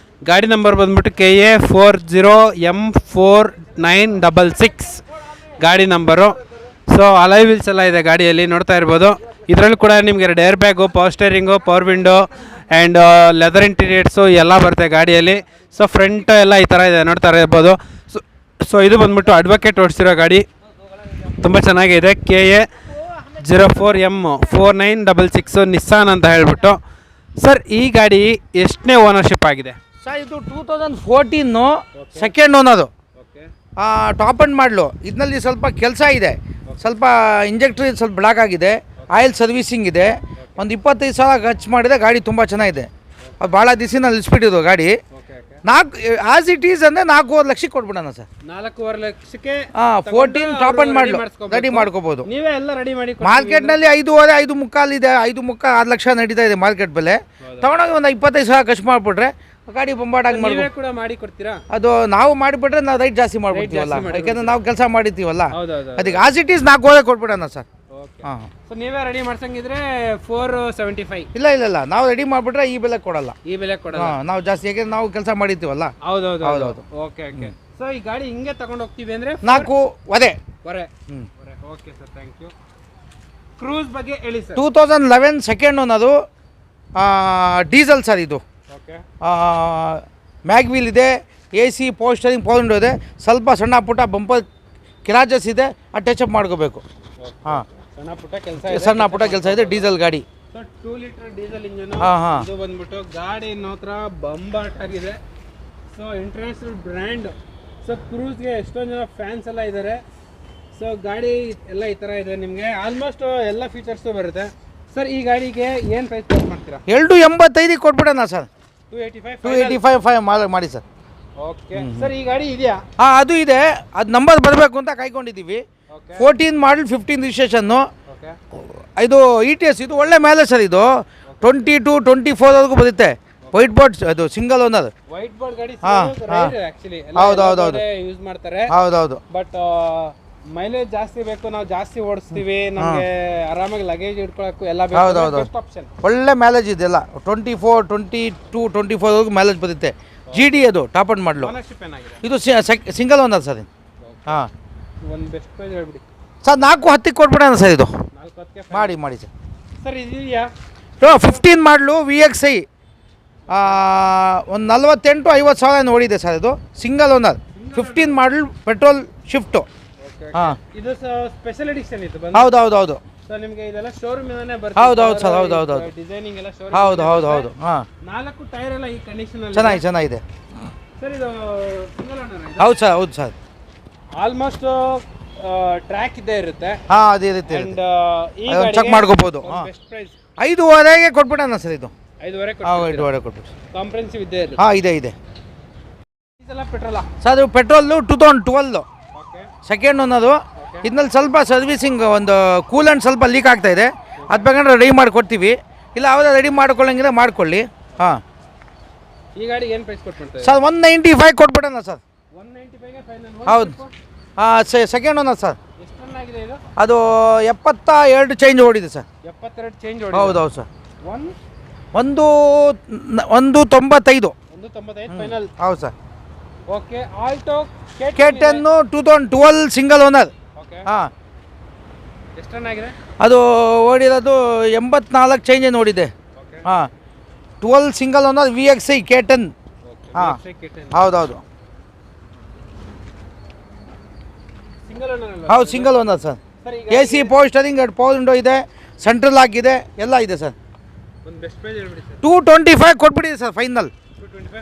ಗಾಡಿ ನಂಬರ್ ಬಂದ್ಬಿಟ್ಟು KA 40M4966 ಗಾಡಿ ನಂಬರು. ಸೊ ಅಲೈ ವೀಲ್ಸ್ ಎಲ್ಲ ಇದೆ ಗಾಡಿಯಲ್ಲಿ, ನೋಡ್ತಾ ಇರ್ಬೋದು. ಇದರಲ್ಲೂ ಕೂಡ ನಿಮ್ಗೆ 2 air bag, power steering, power window and leather interiors ಎಲ್ಲ ಬರುತ್ತೆ ಗಾಡಿಯಲ್ಲಿ. ಸೊ ಫ್ರಂಟ್ ಎಲ್ಲ ಈ ಥರ ಇದೆ, ನೋಡ್ತಾ ಇರ್ಬೋದು. ಸೊ ಇದು ಬಂದ್ಬಿಟ್ಟು ಅಡ್ವೊಕೇಟ್ ಓಡಿಸಿರೋ ಗಾಡಿ, ತುಂಬ ಚೆನ್ನಾಗಿದೆ. KA 04M4966 ನಿಸ್ಸಾನ್ ಅಂತ ಹೇಳ್ಬಿಟ್ಟು. ಸರ್ ಈ ಗಾಡಿ ಎಷ್ಟನೇ ಓನರ್ಶಿಪ್ ಆಗಿದೆ
ಸರ್? ಇದು 2014 ಸೆಕೆಂಡ್ ಓನರು. ಟಾಪ್ ಅಂಡ್ ಮಾಡಲು. ಇದರಲ್ಲಿ ಸ್ವಲ್ಪ ಕೆಲಸ ಇದೆ, ಸ್ವಲ್ಪ ಇಂಜೆಕ್ಟ್ರಿ ಸ್ವಲ್ಪ ಬ್ಲಾಕ್ ಆಗಿದೆ, ಆಯಿಲ್ ಸರ್ವಿಸಿಂಗ್ ಇದೆ. ಒಂದು 25 ಸಾವಿರ ಖರ್ಚು ಮಾಡಿದೆ. ಗಾಡಿ ತುಂಬ ಚೆನ್ನಾಗಿದೆ. ಅದು ಭಾಳ ದಿವಸ ನಿಲ್ಲಿಸ್ಬಿಟ್ಟಿದ್ದು ಗಾಡಿ. 4 ಆಸ್ ಇಟ್ ಈಸ್ ಅಂದರೆ 4.5 ಲಕ್ಷಕ್ಕೆ ಕೊಟ್ಬಿಡೋಣ ಸರ್.
4.5 ಲಕ್ಷಕ್ಕೆ
14 ಟಾಪ್ ಅಂಡ್ ಮಾಡಲು ರೆಡಿ ಮಾಡ್ಕೋಬೋದು.
ನೀವೇ ಎಲ್ಲ ರೆಡಿ ಮಾಡಿ.
ಮಾರ್ಕೆಟ್ನಲ್ಲಿ 5.5 5.25 ಇದೆ. 5.25 6 ಲಕ್ಷ ನಡೀತಾ ಇದೆ ಮಾರ್ಕೆಟ್ ಬೆಲೆ. ತಗೊಂಡೋಗಿ ಒಂದು 25 ಸಾವಿರ ಖರ್ಚು ಮಾಡಿಬಿಟ್ರೆ ಗಾಡಿ ಬೊಂಬಾಟಾಗಿ
ಮಾಡಿ ಕೊಡ್ತೀರಾ?
ಅದು ನಾವು ಮಾಡಿಬಿಟ್ರೆ ನಾವು ರೈಟ್ ಜಾಸ್ತಿ ಮಾಡ್ಬಿಡ್ತೀವಲ್ಲ, ಯಾಕೆಂದ್ರೆ ನಾವು ಕೆಲಸ ಮಾಡಿರ್ತೀವಲ್ಲ.
ಹೌದೌದು.
ಅದಕ್ಕೆ ಆಸ್ ಇಟ್ ಈಸ್ 4.5 ಕೊಟ್ಬಿಡೋಣ ಸರ್.
ಓಕೆ
ಹಾಂ
ಸೊ ನೀವೇ ರೆಡಿ ಮಾಡ್ಸಂಗಿದ್ರೆ 475.
ಇಲ್ಲ ನಾವು ರೆಡಿ ಮಾಡಿಬಿಟ್ರೆ ಈ ಬೆಲೆ ಕೊಡಲ್ಲ.
ಈ ಬೆಲೆ ಕೊಡಲ್ಲ.
ಹಾಂ ನಾವು ಜಾಸ್ತಿ, ಯಾಕೆಂದ್ರೆ ನಾವು ಕೆಲಸ ಮಾಡಿರ್ತೀವಲ್ಲ.
ಹೌದೌದು.
ಹೌದೌದು.
Okay okay. ಸೊ ಈ ಗಾಡಿ ಹಿಂಗೆ ತಗೊಂಡು ಹೋಗ್ತೀವಿ ಅಂದ್ರೆ
4 ಒದೆ.
ಹೊರೆ. Okay sir, thank you. Cruze ಬಗ್ಗೆ ಹೇಳಿ ಸರ್.
2011 ಸೆಕೆಂಡ್ ಅನ್ನೋದು ಡೀಸೆಲ್ ಸರ್ ಇದು.
ಓಕೆ.
ಮ್ಯಾಗ್ವೀಲ್ ಇದೆ, AC power steering power window ಇದೆ, ಸ್ವಲ್ಪ ಸಣ್ಣ ಪುಟ್ಟ ಬಂಪರ್ ಕ್ರಾಚಸ್ ಇದೆ, ಟಚಪ್ ಮಾಡ್ಕೋಬೇಕು. ಹಾಂ, ಸಣ್ಣ ಪುಟ್ಟ ಕೆಲಸ ಇದೆ. ಡೀಸೆಲ್ ಗಾಡಿ.
So 2 litre diesel engine.
ಹಾಂ.
ಇದು ಬಂದ್ಬಿಟ್ಟು ಗಾಡಿ ಹತ್ರ ಬಂಬಾಟ್ ಆಗಿದೆ. So international brand. ಸೊ ಕ್ರೂಸ್ಗೆ ಎಷ್ಟೊಂದು ಜನ ಫ್ಯಾನ್ಸ್ ಎಲ್ಲ ಇದ್ದಾರೆ. ಸೊ ಗಾಡಿ ಎಲ್ಲ ಈ ಥರ ಇದೆ, ನಿಮಗೆ ಆಲ್ಮೋಸ್ಟ್ ಎಲ್ಲ ಫೀಚರ್ಸು ಬರುತ್ತೆ. ಸರ್ ಈ ಗಾಡಿಗೆ ಏನು ಪ್ರೈಸ್ ಕೊಟ್ಟು ಮಾಡ್ತೀರಾ? 285
ಕೊಟ್ಬಿಡೋಣ ಸರ್. 285 ಮಾಡಿ ಸರ್.
ಓಕೆ ಸರ್, ಈ ಗಾಡಿ ಇದೆಯಾ?
ಹಾಂ, ಅದು ಇದೆ. ಅದು ನಂಬರ್ ಬರಬೇಕು ಅಂತ ಕಾಯ್ಕೊಂಡಿದ್ದೀವಿ. 14 ಮಾಡಲ್ 15 ರಿಜಿಸ್ಟ್ರೇಷನ್ನು. ಇದು ETS. ಇದು ಒಳ್ಳೆ ಮೇಲೆ ಸರ್. ಇದು 22, 24ವರೆಗೂ ಬರುತ್ತೆ. ವೈಟ್ ಬೋರ್ಡ್, ಅದು ಸಿಂಗಲ್ ಓನರ್.
ವೈಟ್ ಬೋರ್ಡ್ ಗಾಡಿ ಆಕ್ಚುಲಿ
ಹೌದೌದು
ಯೂಸ್ ಮಾಡ್ತಾರೆ.
ಹೌದೌದು.
ಬಟ್ ಮೈಲೇಜ್ ಜಾಸ್ತಿ ಬೇಕು, ನಾವು ಜಾಸ್ತಿ ಓಡಿಸ್ತೀವಿ, ನಮಗೆ ಆರಾಮಾಗಿ ಲಗೇಜ್ ಇಟ್ಕೊಳ್ಳೋಕ್ಕೂ ಎಲ್ಲ ಬೆಸ್ಟ್ ಆಪ್ಷನ್.
ಒಳ್ಳೆ ಮೈಲೇಜ್ ಇದೆಲ್ಲ. 24, 22, 24ವರೆಗೂ ಮೈಲೇಜ್ ಬರುತ್ತೆ. GD ಅದು ಟಾಪ್ ಅಂಡ್ ಮಾಡಲು. ಇದು ಸಿಂಗಲ್ ಓನರ್ ಸರ್. ಹಾಂ,
ಒಂದು ಬೆಸ್ಟ್ ಪ್ರೈಸ್ ಹೇಳ್ಬಿಡಿ
ಸರ್. 410 ಕೊಟ್ಬಿಡೋಣ ಸರ್. ಇದು ಮಾಡಿ ಸರ್.
ಸರ್ ಇದೆಯಾ?
15 ಮಾಡಲು VXI. ಒಂದು 48-50 ಸಾವಿರ ನೋಡಿದೆ ಸರ್. ಇದು single owner 15 model petrol shift. ಹಾಂ,
ಇದು ಸ್ಪೆಷಲ್ ಎಡಿಷನ್ ಇದು.
ಹೌದು.
ಸರ್ ನಿಮಗೆ ಇದೆಲ್ಲ ಶೋರೂಮ್ ಇಂದಾನೆ ಬರುತ್ತೆ.
ಹೌದು ಸರ್. ಹೌದು.
ಡಿಸೈನಿಂಗ್ ಎಲ್ಲ ಶೋರೂಮ್.
ಹೌದು. ಹಾಂ,
4 ಟೈರ್ ಎಲ್ಲ ಈ ಕಂಡೀಷನ್ ಅಲ್ಲಿ
ಚೆನ್ನಾಗಿದೆ
ಸರ್. ಇದು ಸಿಂಗಲ್ ಓನರ್.
ಹೌದು ಸರ್.
ಆಲ್ಮೋಸ್ಟ್ ಟ್ರ್ಯಾಕ್ ಇದ್ದೇ ಇರುತ್ತೆ.
ಹಾಂ, ಅದೇ ಇರುತ್ತೆ.
ಅಂಡ್ ಈ
ಅದನ್ನ ಚೆಕ್ ಮಾಡ್ಕೋಬಹುದು.
ಬೆಸ್ಟ್ ಪ್ರೈಸ್
5.5ಗೆ ಕೊಟ್ಬಿಡೋಣ ಸರ್. ಇದು
5.5
ಕೊಟ್ಬಿಟ್ಟು.
ಕಾಂಪ್ರೆನ್ಸಿವ್ ಇದ್ದೇ ಇರುತ್ತೆ.
ಹಾಂ, ಇದೆ.
ಇದೆಲ್ಲ ಪೆಟ್ರೋಲಾ
ಸರ್? ಅದು ಪೆಟ್ರೋಲು 2012
ಓಕೆ.
ಸೆಕೆಂಡ್ ಅನ್ನೋದು. ಇದರಲ್ಲಿ ಸ್ವಲ್ಪ ಸರ್ವಿಸಿಂಗ್, ಒಂದು ಕೂಲೆಂಟ್ ಸ್ವಲ್ಪ ಲೀಕ್ ಆಗ್ತಾ ಇದೆ. ಅದು ಬೇಕಾದ್ರೆ ರೆಡಿ ಮಾಡಿಕೊಡ್ತೀವಿ. ಇಲ್ಲ ಅವರೇ ರೆಡಿ ಮಾಡ್ಕೊಳ್ಳಂಗಿದ್ರೆ ಮಾಡ್ಕೊಳ್ಳಿ. ಹಾಂ,
ಈ ಗಾಡಿ ಏನು ಪ್ರೈಸ್ ಕೊಟ್ಬಿಡ್ತಾರೆ
ಸರ್? 195 ಕೊಟ್ಬಿಡೋಣ ಸರ್.
195 ಗೆ ಫೈನಲ್.
ಹೌದು. ಹಾಂ, ಸೆಕೆಂಡ್ ಓನರ್ ಸರ್.
ಎಷ್ಟು ರನ್ ಆಗಿದೆ ಇದು?
ಅದು 72 ಚೇಂಜ್ ಓಡಿದೆ ಸರ್.
72 ಚೇಂಜ್
ಹೌದು ಸರ್.
195
195
ಫೈನಲ್.
ಹೌದು sir.
Okay. Alto
K10 2012 single owner.
Okay.
ಹಾಂ,
ಎಷ್ಟು ರನ್ ಆಗಿದೆ?
ಅದು ಓಡಿರೋದು 84 ಚೇಂಜ್ ನೋಡಿದೆ. ಹಾಂ, 12 ಸಿಂಗಲ್ ಓನರ್ VXI K10. ಹಾಂ, ಹೌದು.
ಸಿಂಗಲ್ ಓನರ್ ಅಲ್ಲ?
ಹೌದು, single owner sir. AC power steering, power window ಇದೆ, ಸೆಂಟ್ರಲ್ ಲಾಕ್ ಇದೆ, ಎಲ್ಲ ಇದೆ ಸರ್.
ಒಂದು ಬೆಸ್ಟ್ ಪ್ರೈಸ್ ಹೇಳ್ಬಿಡಿ ಸರ್.
225 ಕೊಟ್ಬಿಡಿ ಸರ್. ಫೈನಲ್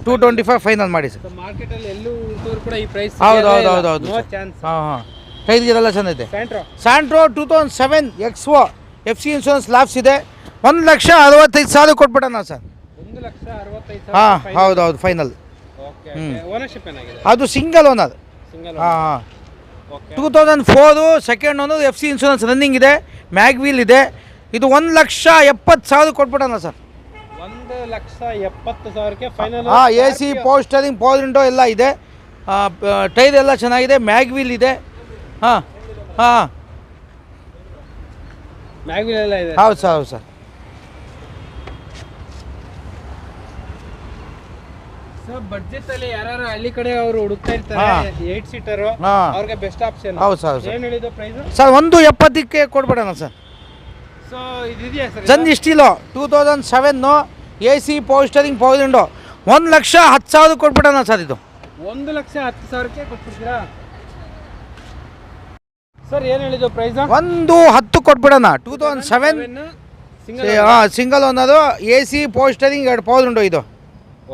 225 ಫೈನಲ್ ಮಾಡಿ ಸರ್.
ಮಾರ್ಕೆಟ್ ಅಲ್ಲಿ ಎಲ್ಲೂ ಹುಡುಕಿದ್ರು ಕೂಡ ಈ ಪ್ರೈಸ್.
ಹೌದು.
No chance.
ಹಾಂ. ಟೈರ್ಗೆಲ್ಲ ಚೆನ್ನಾಗಿದೆ. Santro 2007 XO FC insurance lapse ಇದೆ. 1,65,000 ಕೊಟ್ಬಿಡೋಣ ಸರ್.
1,65,000.
ಹಾಂ, ಹೌದು ಫೈನಲ್.
ಓಕೆ. ಓನರ್ಶಿಪ್ ಏನಾಗಿದೆ?
ಅದು ಸಿಂಗಲ್ ಓನರ್.
ಸಿಂಗಲ್.
ಹಾಂ.
Okay.
2004 second owner FC insurance running ಇದೆ, ಮ್ಯಾಗ್ವೀಲ್ ಇದೆ. ಇದು 1,70,000 ಕೊಟ್ಬಿಡೋಣ ಸರ್.
1,70,000ಕ್ಕೆ ಫೈನಲ್.
ಹಾಂ, AC power steering power window ಎಲ್ಲ ಇದೆ. ಟೈರ್ ಎಲ್ಲ ಚೆನ್ನಾಗಿದೆ, ಮ್ಯಾಗ್ವೀಲ್ ಇದೆ. ಹಾಂ.
ಮ್ಯಾಗ್ವೀಲ್ ಎಲ್ಲ ಇದೆ.
ಹೌದು ಸರ್.
ಸರ್ ಬಡ್ಜೆಟ್ ಅಲ್ಲಿ ಯಾರು ಹಳ್ಳಿ ಕಡೆ ಅವರು ಹುಡುಕ್ತಾ ಇರ್ತಾರೆ 8 ಸೀಟರ್, ಅವ್ರಿಗೆ ಬೆಸ್ಟ್ ಆಪ್ಷನ್.
ಹೌದು ಸರ್.
ಏನು ಹೇಳಿದ್ದು ಪ್ರೈಸ್
ಸರ್? 170ಕ್ಕೆ ಕೊಟ್ಬಿಡೋಣ ಸರ್.
ಸೊ ಇದೆಯಾ sir?
Zen Estilo 2007 AC power steering power window 1,10,000 ಕೊಟ್ಬಿಡೋಣ ಸರ್. ಇದು
1,10,000ಕ್ಕೆ ಕೊಟ್ಬಿಡ್ತೀರಾ ಸರ್? ಏನು ಹೇಳಿದ್ದು ಪ್ರೈಸ್?
110 ಕೊಟ್ಬಿಡೋಣ. 2007 single owner, AC power steering, 2 power window ಇದು.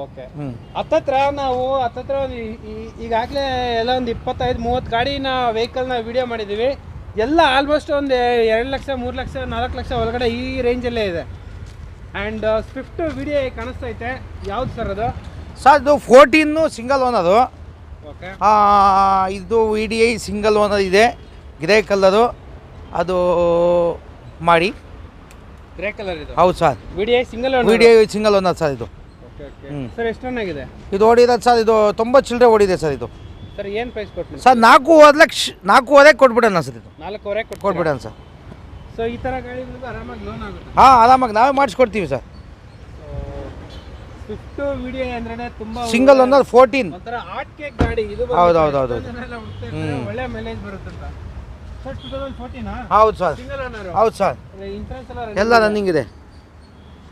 ಓಕೆ. ಹತ್ತತ್ರ ನಾವು ಈಗಾಗಲೇ ಎಲ್ಲ ಒಂದು 25-30 ಗಾಡಿನ ವೆಹಿಕಲ್ನ ವಿಡಿಯೋ ಮಾಡಿದ್ದೀವಿ. ಎಲ್ಲ ಆಲ್ಮೋಸ್ಟ್ ಒಂದು 2 ಲಕ್ಷ, 3 ಲಕ್ಷ, 4 ಲಕ್ಷ ಒಳಗಡೆ ಈ ರೇಂಜಲ್ಲೇ ಇದೆ. ಆ್ಯಂಡ್ ಸ್ವಿಫ್ಟ್ ವಿಡಿಯೋ ಕಾಣಿಸ್ತೈತೆ. ಯಾವ್ದು ಸರ್ ಅದು?
ಸರ್ ಇದು 14 ಸಿಂಗಲ್ ಓನರು.
ಓಕೆ.
ಇದು VDI ಸಿಂಗಲ್ ಓನರ್ ಇದೆ, ಗ್ರೇ ಕಲರು. ಅದು ಮಾಡಿ.
ಗ್ರೇ ಕಲರ್ ಇದು?
ಹೌದು sir.
VDI single owner.
VDI single owner sir ಇದು.
ಸರ್ ಎಷ್ಟು ರನ್ ಆಗಿದೆ
ಇದು? ಓಡಿರೋದು ಸರ್, ಇದು 90 ಚಿಲ್ಲರೆ ಓಡಿದೆ ಸರ್. ಇದು
ಸರ್ ಏನು ಪ್ರೈಸ್ ಕೊಟ್ಟು
ಸರ್? 4.5 ಕೊಟ್ಬಿಡೋಣ ಸರ್. ಇದು
4.25
ಕೊಟ್ಬಿಡೋಣ ಸರ್.
ಸೊ ಈ ಥರ ಗಾಡಿಗಳಿಗೂ ಆರಾಮಾಗಿ ಲೋನ್ ಆಗುತ್ತೆ.
ಹಾಂ, ಆರಾಮಾಗಿ ನಾವೇ ಮಾಡಿಸ್ಕೊಡ್ತೀವಿ ಸರ್.
ಸ್ವಿಫ್ಟ್ ವಿಡಿಯೋ ಅಂದ್ರೆ ತುಂಬಾ
ಸಿಂಗಲ್ ಓನರ್ 14.
ಒಂಥರ ಹಾಟ್ ಕೇಕ್ ಗಾಡಿ ಇದು.
ಹೌದು.
ಒಳ್ಳೆ ಮೈಲೇಜ್ ಬರುತ್ತೆ ಅಂತ. ಸರ್ 2014
ಹೌದು ಸರ್.
Single owner.
ಹೌದು ಸರ್.
ಇನ್ಶೂರೆನ್ಸ್
ಎಲ್ಲ ರನ್ನಿಂಗ್ ಇದೆ.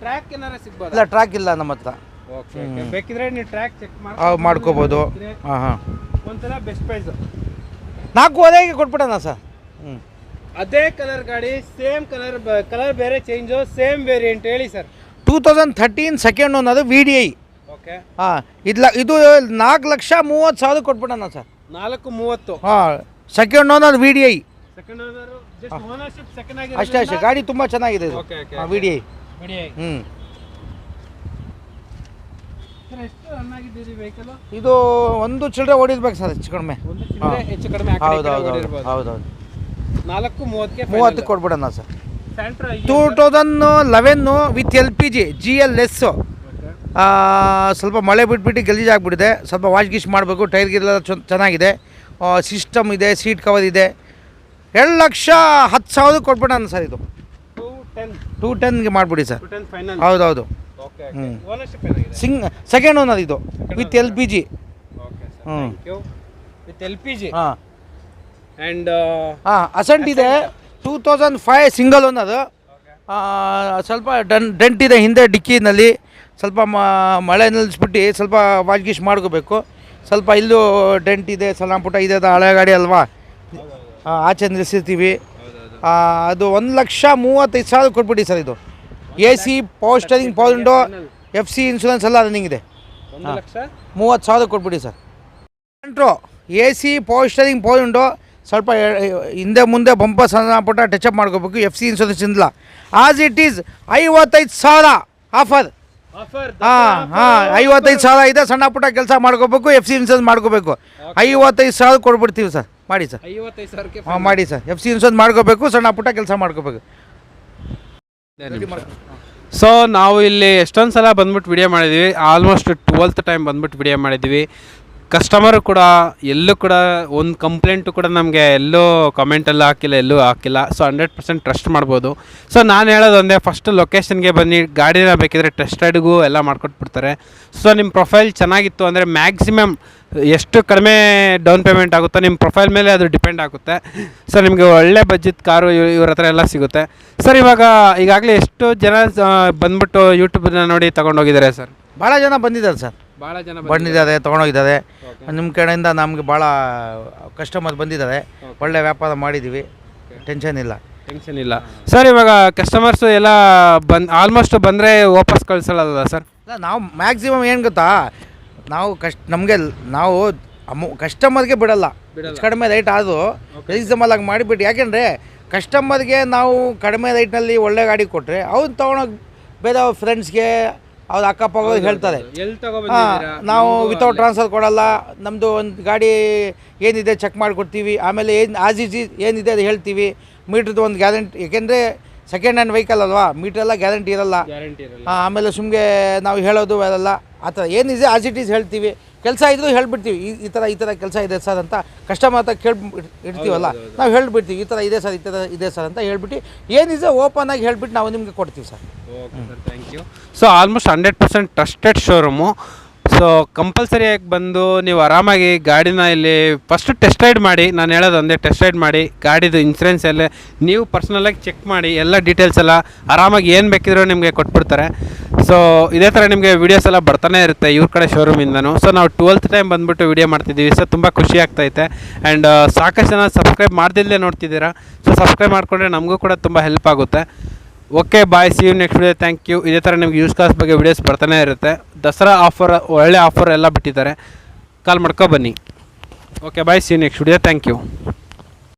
ಟ್ರ್ಯಾಕ್ ಏನಾರ ಸಿಗ್ಬೋದು?
ಇಲ್ಲ, ಟ್ರ್ಯಾಕ್ ಇಲ್ಲ ನಮ್ಮ ಹತ್ರ.
ಓಕೆ, ಬೇಕಿದ್ರೆ ನೀವು ಟ್ರ್ಯಾಕ್ ಚೆಕ್
ಮಾಡ್ಕೋಬೋದು. ಹಾಂ.
ಒಂಥರ ಬೆಸ್ಟ್ ಪ್ರೈಸ್
4,500 ಕೊಟ್ಬಿಡೋಣ ಸರ್.
ಅದೇ ಕಲರ್ ಗಾಡಿ, ಸೇಮ್ ಕಲರ್ ಬೇರೆ ಚೇಂಜು, ಸೇಮ್ ವೇರಿಯಂಟ್ ಹೇಳಿ sir.
2013 second owner VDI.
Okay.
ಹಾಂ, ಇದು 4,30,000 ಕೊಟ್ಬಿಡೋಣ ಸರ್.
4,30,000.
ಹಾಂ, second owner VDI.
Second owner, just ownership second ಆಗಿ
ಅಷ್ಟೇ. ಗಾಡಿ ತುಂಬ ಚೆನ್ನಾಗಿದೆ ಇದು. VDI.
ಸರ್ ಎಷ್ಟು ರನ್ ಆಗಿದ್ದೀರಿ ವೆಹಿಕಲ್?
ಇದು ಒಂದು ಚಿಲ್ಲರೆ ಓಡಿರ್ಬೇಕು ಸರ್, ಹೆಚ್ಚು ಕಡಿಮೆ.
ಹೆಚ್ಚು ಕಡಿಮೆ.
ಹೌದು.
4,30,000
ಕೊಟ್ಬಿಡೋಣ sir.
Santro
2011 with LPG GLS. ಸ್ವಲ್ಪ ಮಳೆ ಬಿಟ್ಬಿಟ್ಟು ಗಲೀಜಾಗ್ಬಿಟ್ಟಿದೆ. ಸ್ವಲ್ಪ ವಾಶ್ ಗೀಶ್ ಮಾಡಬೇಕು. ಟೈರ್ ಗಿಲ್ಲ ಚೆನ್ನಾಗಿದೆ. ಸಿಸ್ಟಮ್ ಇದೆ, ಸೀಟ್ ಕವರ್ ಇದೆ. 2,10,000 ಕೊಟ್ಬಿಡೋಣ ಸರ್. ಇದು 210ಗೆ ಮಾಡಿಬಿಡಿ ಸರ್. ಹೌದು. ಸೆಕೆಂಡ್ ಓನರ್ ಇದು ವಿತ್ LPG.
With LPG.
ಹಾಂ.
ಆ್ಯಂಡ್
ಅಸೆಂಟ್ ಇದೆ 2005 ಸಿಂಗಲ್ ಓನರ್. ಸ್ವಲ್ಪ ಡೆಂಟ್ ಇದೆ ಹಿಂದೆ ಡಿಕ್ಕಿನಲ್ಲಿ. ಸ್ವಲ್ಪ ಮಳೆ ನಿಲ್ಲಿಸ್ಬಿಟ್ಟು ಸ್ವಲ್ಪ ವಾಶ್ ಗೀಶ್ ಮಾಡ್ಕೋಬೇಕು. ಸ್ವಲ್ಪ ಇಲ್ಲೂ ಡೆಂಟ್ ಇದೆ, ಸಣ್ಣ ಪುಟ್ಟ ಇದೆ. ಅದು ಹಳೆ ಗಾಡಿ ಅಲ್ವಾ, ಆಚೆ ನಿಲ್ಲಿಸಿರ್ತೀವಿ. ಅದು 1,35,000 ಕೊಟ್ಬಿಡಿ ಸರ್. ಇದು AC, power steering, power window, FC insurance ಎಲ್ಲ ರನ್ನಿಂಗ್ ಇದೆ. 1,30,000 ಕೊಟ್ಬಿಡಿ sir. ಸೆಂಟ್ರೋ AC, power steering, power window, ಸ್ವಲ್ಪ ಹಿಂದೆ ಮುಂದೆ ಬಂಪ ಸಣ್ಣ ಪುಟ್ಟ ಟಚಪ್ ಮಾಡ್ಕೋಬೇಕು. FC ಇನ್ಶೂರೆನ್ಸ್ ಇಲ್ಲ. As it is 55,000 offer. ಹಾಂ, 55,000 ಇದೆ. ಸಣ್ಣ ಪುಟ್ಟ ಕೆಲಸ ಮಾಡ್ಕೋಬೇಕು, FC ಇನ್ಶೂರೆನ್ಸ್ ಮಾಡ್ಕೋಬೇಕು. 55,000 ಕೊಟ್ಬಿಡ್ತೀವಿ ಸರ್. ಮಾಡಿ ಸರ್.
55,000ಕ್ಕೆ
ಹಾಂ, ಮಾಡಿ ಸರ್. FC ಇನ್ಶೂರೆನ್ಸ್ ಮಾಡ್ಕೋಬೇಕು, ಸಣ್ಣ ಪುಟ್ಟ ಕೆಲಸ ಮಾಡ್ಕೋಬೇಕು.
ಸೊ ನಾವು ಇಲ್ಲಿ ಎಷ್ಟೊಂದು ಸಲ ಬಂದ್ಬಿಟ್ಟು ವಿಡಿಯೋ ಮಾಡಿದ್ದೀವಿ. ಆಲ್ಮೋಸ್ಟ್ 12th ಟೈಮ್ ಬಂದ್ಬಿಟ್ಟು ವಿಡಿಯೋ ಮಾಡಿದ್ದೀವಿ. ಕಸ್ಟಮರು ಕೂಡ ಎಲ್ಲೂ ಕೂಡ ಒಂದು ಕಂಪ್ಲೇಂಟು ಕೂಡ ನಮಗೆ ಎಲ್ಲೂ ಕಮೆಂಟೆಲ್ಲ ಎಲ್ಲೂ ಹಾಕಿಲ್ಲ. ಸೊ 100% ಟ್ರಸ್ಟ್ ಮಾಡ್ಬೋದು. ಸೊ ನಾನು ಹೇಳೋದು ಒಂದೇ, ಫಸ್ಟ್ ಲೊಕೇಶನ್ಗೆ ಬನ್ನಿ. ಗಾಡಿನ ಬೇಕಿದ್ರೆ ಟೆಸ್ಟ್ ರೈಡ್ಗೂ ಎಲ್ಲ ಮಾಡ್ಕೊಟ್ಬಿಡ್ತಾರೆ. ಸೊ ನಿಮ್ಮ ಪ್ರೊಫೈಲ್ ಚೆನ್ನಾಗಿತ್ತು ಅಂದರೆ ಮ್ಯಾಕ್ಸಿಮಮ್ ಎಷ್ಟು ಕಡಿಮೆ ಡೌನ್ ಪೇಮೆಂಟ್ ಆಗುತ್ತೋ ನಿಮ್ಮ ಪ್ರೊಫೈಲ್ ಮೇಲೆ ಅದು ಡಿಪೆಂಡ್ ಆಗುತ್ತೆ. ಸೊ ನಿಮಗೆ ಒಳ್ಳೆ ಬಜೆಟ್ ಕಾರು ಇವ್ರ ಹತ್ರ ಎಲ್ಲ ಸಿಗುತ್ತೆ. ಸರ್ ಈಗಾಗಲೇ ಎಷ್ಟು ಜನ ಬಂದ್ಬಿಟ್ಟು ಯೂಟ್ಯೂಬನ್ನ ನೋಡಿ ತೊಗೊಂಡೋಗಿದ್ದಾರೆ ಸರ್?
ಭಾಳ ಜನ ಬಂದಿದ್ದಾರೆ ಸರ್.
ಭಾಳ ಜನ
ಬಂದಿದ್ದಾರೆ, ತೊಗೊಂಡೋಗಿದ್ದಾರೆ. ನಿಮ್ಮ ಕಡೆಯಿಂದ ನಮಗೆ ಭಾಳ ಕಸ್ಟಮರ್ ಬಂದಿದ್ದಾರೆ. ಒಳ್ಳೆ ವ್ಯಾಪಾರ ಮಾಡಿದ್ದೀವಿ. ಟೆನ್ಷನ್ ಇಲ್ಲ.
ಸರ್ ಇವಾಗ ಕಸ್ಟಮರ್ಸು ಎಲ್ಲ ಆಲ್ಮೋಸ್ಟ್ ಬಂದರೆ ವಾಪಸ್ ಕಳಿಸಲ್ಲ ಸರ್?
ನಾವು ಮ್ಯಾಕ್ಸಿಮಮ್ ಏನು ಗೊತ್ತಾ, ನಾವು ಕಸ್ಟಮರ್ಗೆ ಬಿಡಲ್ಲ. ಕಡಿಮೆ ರೈಟ್ ಅದು ರೀಸನಬಲ್ ಆಗಿ ಮಾಡಿಬಿಟ್ಟು. ಯಾಕೆಂದರೆ ಕಸ್ಟಮರ್ಗೆ ನಾವು ಕಡಿಮೆ ರೈಟ್ನಲ್ಲಿ ಒಳ್ಳೆ ಗಾಡಿ ಕೊಟ್ಟರೆ ಅವ್ನು ತೊಗೊಂಡೋಗಿ ಬೇರೆ ಅವ್ರ ಫ್ರೆಂಡ್ಸ್ಗೆ ಅವ್ರು ಅಕ್ಕಪಕ್ಕ ಹೇಳ್ತಾರೆ. ನಾವು ವಿತೌಟ್ ಟ್ರಾನ್ಸ್ಫರ್ ಕೊಡಲ್ಲ. ನಮ್ಮದು ಒಂದು ಗಾಡಿ ಏನಿದೆ ಚೆಕ್ ಮಾಡಿಕೊಡ್ತೀವಿ. ಆಮೇಲೆ ಏನಿದೆ ಅದು ಹೇಳ್ತೀವಿ. ಮೀಟ್ರದ್ದು ಒಂದು ಗ್ಯಾರಂಟಿ, ಏಕೆಂದರೆ ಸೆಕೆಂಡ್ ಹ್ಯಾಂಡ್ ವೆಹಿಕಲ್ ಅಲ್ವಾ, ಮೀಟ್ರೆಲ್ಲ ಗ್ಯಾರಂಟಿ ಇರಲ್ಲ. ಆಮೇಲೆ ಸುಮ್ಮನೆ ನಾವು ಹೇಳೋದು ಅವೆಲ್ಲ ಆ ಥರ ಏನಿದೆ ಆಸ್ ಇಟ್ ಈಸ್ ಹೇಳ್ತೀವಿ. ಕೆಲಸ ಇದ್ರೂ ಹೇಳ್ಬಿಡ್ತೀವಿ. ಈ ಥರ ಕೆಲಸ ಇದೆ ಸರ್ ಅಂತ ಕಸ್ಟಮರ್ ಹತ್ರ ಇಡ್ತೀವಲ್ಲ, ನಾವು ಹೇಳ್ಬಿಡ್ತೀವಿ. ಈ ಥರ ಇದೆ ಸರ್, ಈ ಥರ ಇದೆ ಸರ್ ಅಂತ ಹೇಳ್ಬಿಟ್ಟು ಏನಿದೆ ಓಪನ್ ಆಗಿ ಹೇಳ್ಬಿಟ್ಟು ನಾವು ನಿಮಗೆ ಕೊಡ್ತೀವಿ sir.
Okay sir, thank you. So almost 100% trusted showroom. So ಕಂಪಲ್ಸರಿಯಾಗಿ ಬಂದು ನೀವು ಆರಾಮಾಗಿ ಗಾಡಿನ ಇಲ್ಲಿ ಫಸ್ಟ್ ಟೆಸ್ಟ್ ರೈಡ್ ಮಾಡಿ. ನಾನು ಹೇಳೋದು ಒಂದೇ, ಟೆಸ್ಟ್ ರೈಡ್ ಮಾಡಿ. ಗಾಡಿದು ಇನ್ಸೂರೆನ್ಸ್ ಎಲ್ಲ ನೀವು ಪರ್ಸ್ನಲಾಗಿ ಚೆಕ್ ಮಾಡಿ. ಎಲ್ಲ ಡೀಟೇಲ್ಸ್ ಎಲ್ಲ ಆರಾಮಾಗಿ ಏನು ಬೇಕಿದ್ರೂ ನಿಮಗೆ ಕೊಟ್ಬಿಡ್ತಾರೆ. ಸೊ ಇದೇ ಥರ ನಿಮಗೆ ವೀಡಿಯೋಸ್ ಎಲ್ಲ ಬರ್ತಾನೆ ಇರುತ್ತೆ ಇವ್ರ ಕಡೆ ಶೋರೂಮಿಂದನೂ. ಸೊ ನಾವು 12th ಟೈಮ್ ಬಂದುಬಿಟ್ಟು ವೀಡಿಯೋ ಮಾಡ್ತಿದ್ದೀವಿ. ಸೊ ತುಂಬ ಖುಷಿ ಆಗ್ತೈತೆ. ಆ್ಯಂಡ್ ಸಾಕಷ್ಟು ಜನ ಸಬ್ಸ್ಕ್ರೈಬ್ ಮಾಡ್ದಿಲ್ಲದೆ ನೋಡ್ತಿದ್ದೀರಾ. ಸೊ ಸಬ್ಸ್ಕ್ರೈಬ್ ಮಾಡಿಕೊಂಡ್ರೆ ನಮಗೂ ಕೂಡ ತುಂಬ ಹೆಲ್ಪ್ ಆಗುತ್ತೆ. Okay, bye, see you next video. Thank you. ಇದೇ ಥರ ನಿಮ್ಗೆ ಯೂಸ್ ಕಾಸ್ ಬಗ್ಗೆ ವೀಡಿಯೋಸ್ ಬರ್ತಾನೆ ಇರುತ್ತೆ. ದಸರಾ ಆಫರ್, ಒಳ್ಳೆ ಆಫರ್ ಎಲ್ಲ ಬಿಟ್ಟಿದ್ದಾರೆ. ಕಾಲ್ ಮಾಡ್ಕೊ ಬನ್ನಿ. Okay, bye, see you next video. Thank you.